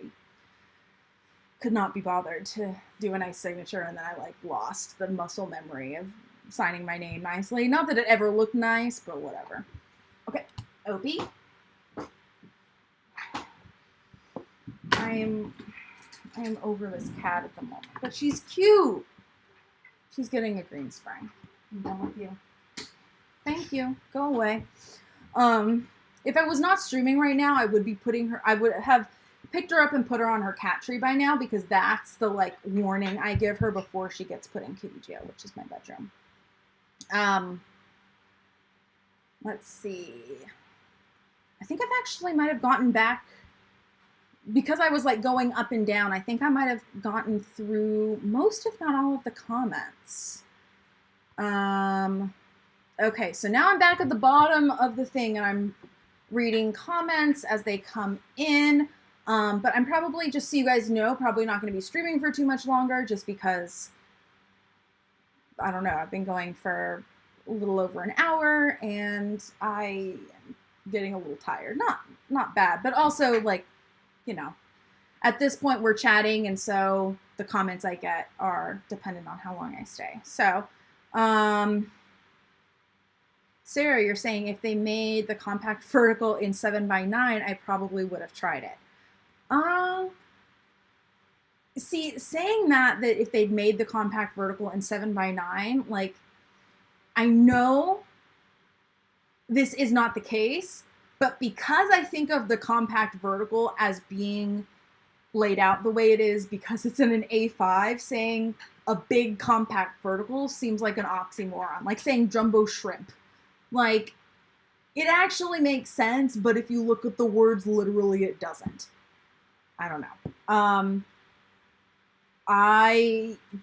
could not be bothered to do a nice signature, and then I like lost the muscle memory of signing my name nicely. Not that it ever looked nice, but whatever. Okay, Opie. I am over this cat at the moment, but she's cute. She's getting a green spring. I'm done with you. Thank you. Go away. If I was not streaming right now, I would be putting her, I would have picked her up and put her on her cat tree by now, because that's the like warning I give her before she gets put in kitty jail, which is my bedroom. Let's see. I think I've actually might have gotten back, because I was like going up and down, I think I might have gotten through most, if not all, of the comments. Okay, so now I'm back at the bottom of the thing, and I'm reading comments as they come in. But I'm probably, just so you guys know, probably not going to be streaming for too much longer, just because, I don't know, I've been going for a little over an hour, and I am getting a little tired. Not bad, but also, like, you know, at this point we're chatting, and so the comments I get are dependent on how long I stay. So, Sarah, you're saying if they made the compact vertical in 7x9, I probably would have tried it. See, saying that if they'd made the compact vertical in 7x9, like, I know this is not the case, but because I think of the compact vertical as being laid out the way it is, because it's in an A5, saying a big compact vertical seems like an oxymoron, like saying jumbo shrimp. Like, it actually makes sense, but if you look at the words literally, it doesn't. I don't know.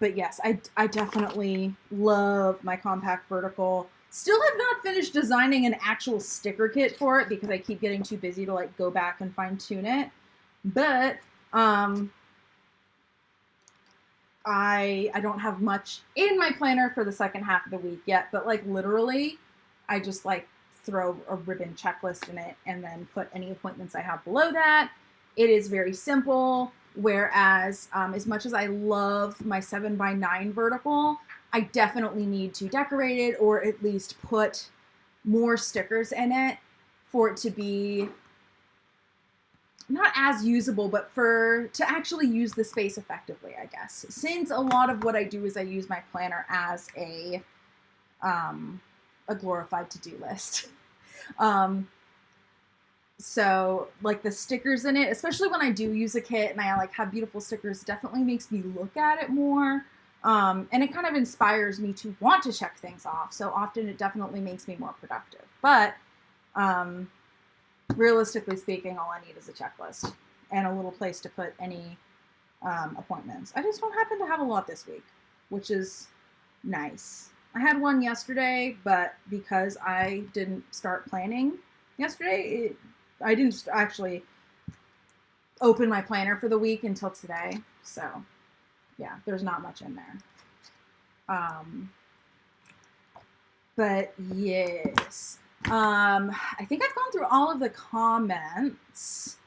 But yes, I definitely love my compact vertical. Still have not finished designing an actual sticker kit for it, because I keep getting too busy to like go back and fine tune it. But I don't have much in my planner for the second half of the week yet, but like literally I just like throw a ribbon checklist in it and then put any appointments I have below that. It is very simple, whereas as much as I love my 7x9 vertical, I definitely need to decorate it, or at least put more stickers in it for it to be not as usable, but to actually use the space effectively, I guess. Since a lot of what I do is I use my planner as a glorified to-do list. So like the stickers in it, especially when I do use a kit and I like have beautiful stickers, definitely makes me look at it more. And it kind of inspires me to want to check things off. So often it definitely makes me more productive. But realistically speaking, all I need is a checklist and a little place to put any appointments. I just don't happen to have a lot this week, which is nice. I had one yesterday, but because I didn't start planning yesterday, I didn't actually open my planner for the week until today. So yeah, there's not much in there. But yes, I think I've gone through all of the comments.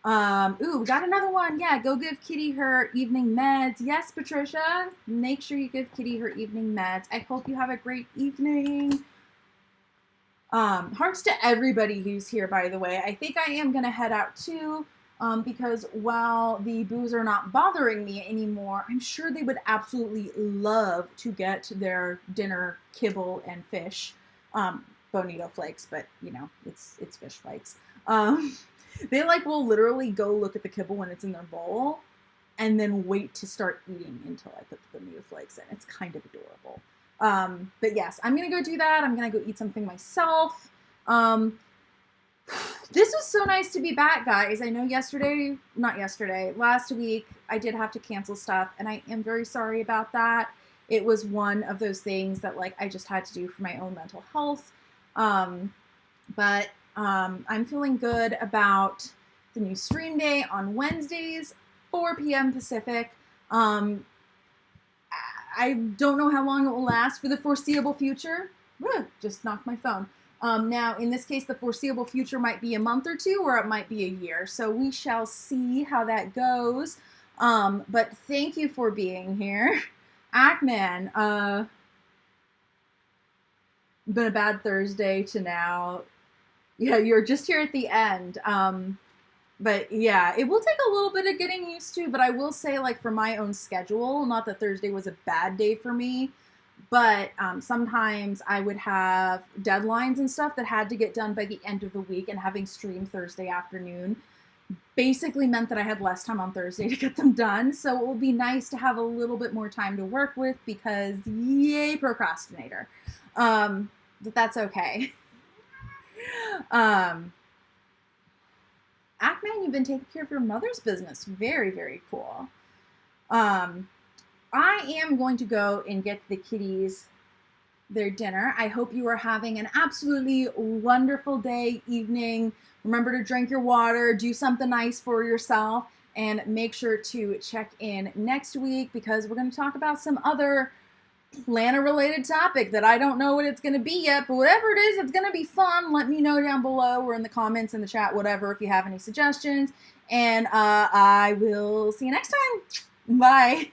Ooh, we got another one. Yeah, go give Kitty her evening meds. Yes, Patricia, make sure you give Kitty her evening meds. I hope you have a great evening. Hearts to everybody who's here, by the way. I think I am going to head out too, because while the boos are not bothering me anymore, I'm sure they would absolutely love to get their dinner kibble and fish. Bonito flakes, but you know, it's fish flakes. They like will literally go look at the kibble when it's in their bowl and then wait to start eating until I put the bonito flakes in. It's kind of adorable. But yes, I'm going to go do that. I'm going to go eat something myself. This was so nice to be back, guys. I know last week, I did have to cancel stuff, and I am very sorry about that. It was one of those things that, like, I just had to do for my own mental health. But I'm feeling good about the new stream day on Wednesdays, 4 p.m. Pacific. I don't know how long it will last for the foreseeable future. Just knocked my phone. Now, in this case, the foreseeable future might be a month or two, or it might be a year. So we shall see how that goes. But thank you for being here. Ackman, been a bad Thursday to now. Yeah, you're just here at the end. But yeah, it will take a little bit of getting used to, but I will say, like, for my own schedule, not that Thursday was a bad day for me, but sometimes I would have deadlines and stuff that had to get done by the end of the week, and having stream Thursday afternoon basically meant that I had less time on Thursday to get them done. So it will be nice to have a little bit more time to work with, because yay, procrastinator. But that's okay. Ackman, you've been taking care of your mother's business. Very, very cool. I am going to go and get the kitties their dinner. I hope you are having an absolutely wonderful day, evening. Remember to drink your water, do something nice for yourself, and make sure to check in next week, because we're going to talk about some other planner-related topic that I don't know what it's going to be yet, but whatever it is, it's going to be fun. Let me know down below or in the comments, in the chat, whatever, if you have any suggestions. And I will see you next time. Bye.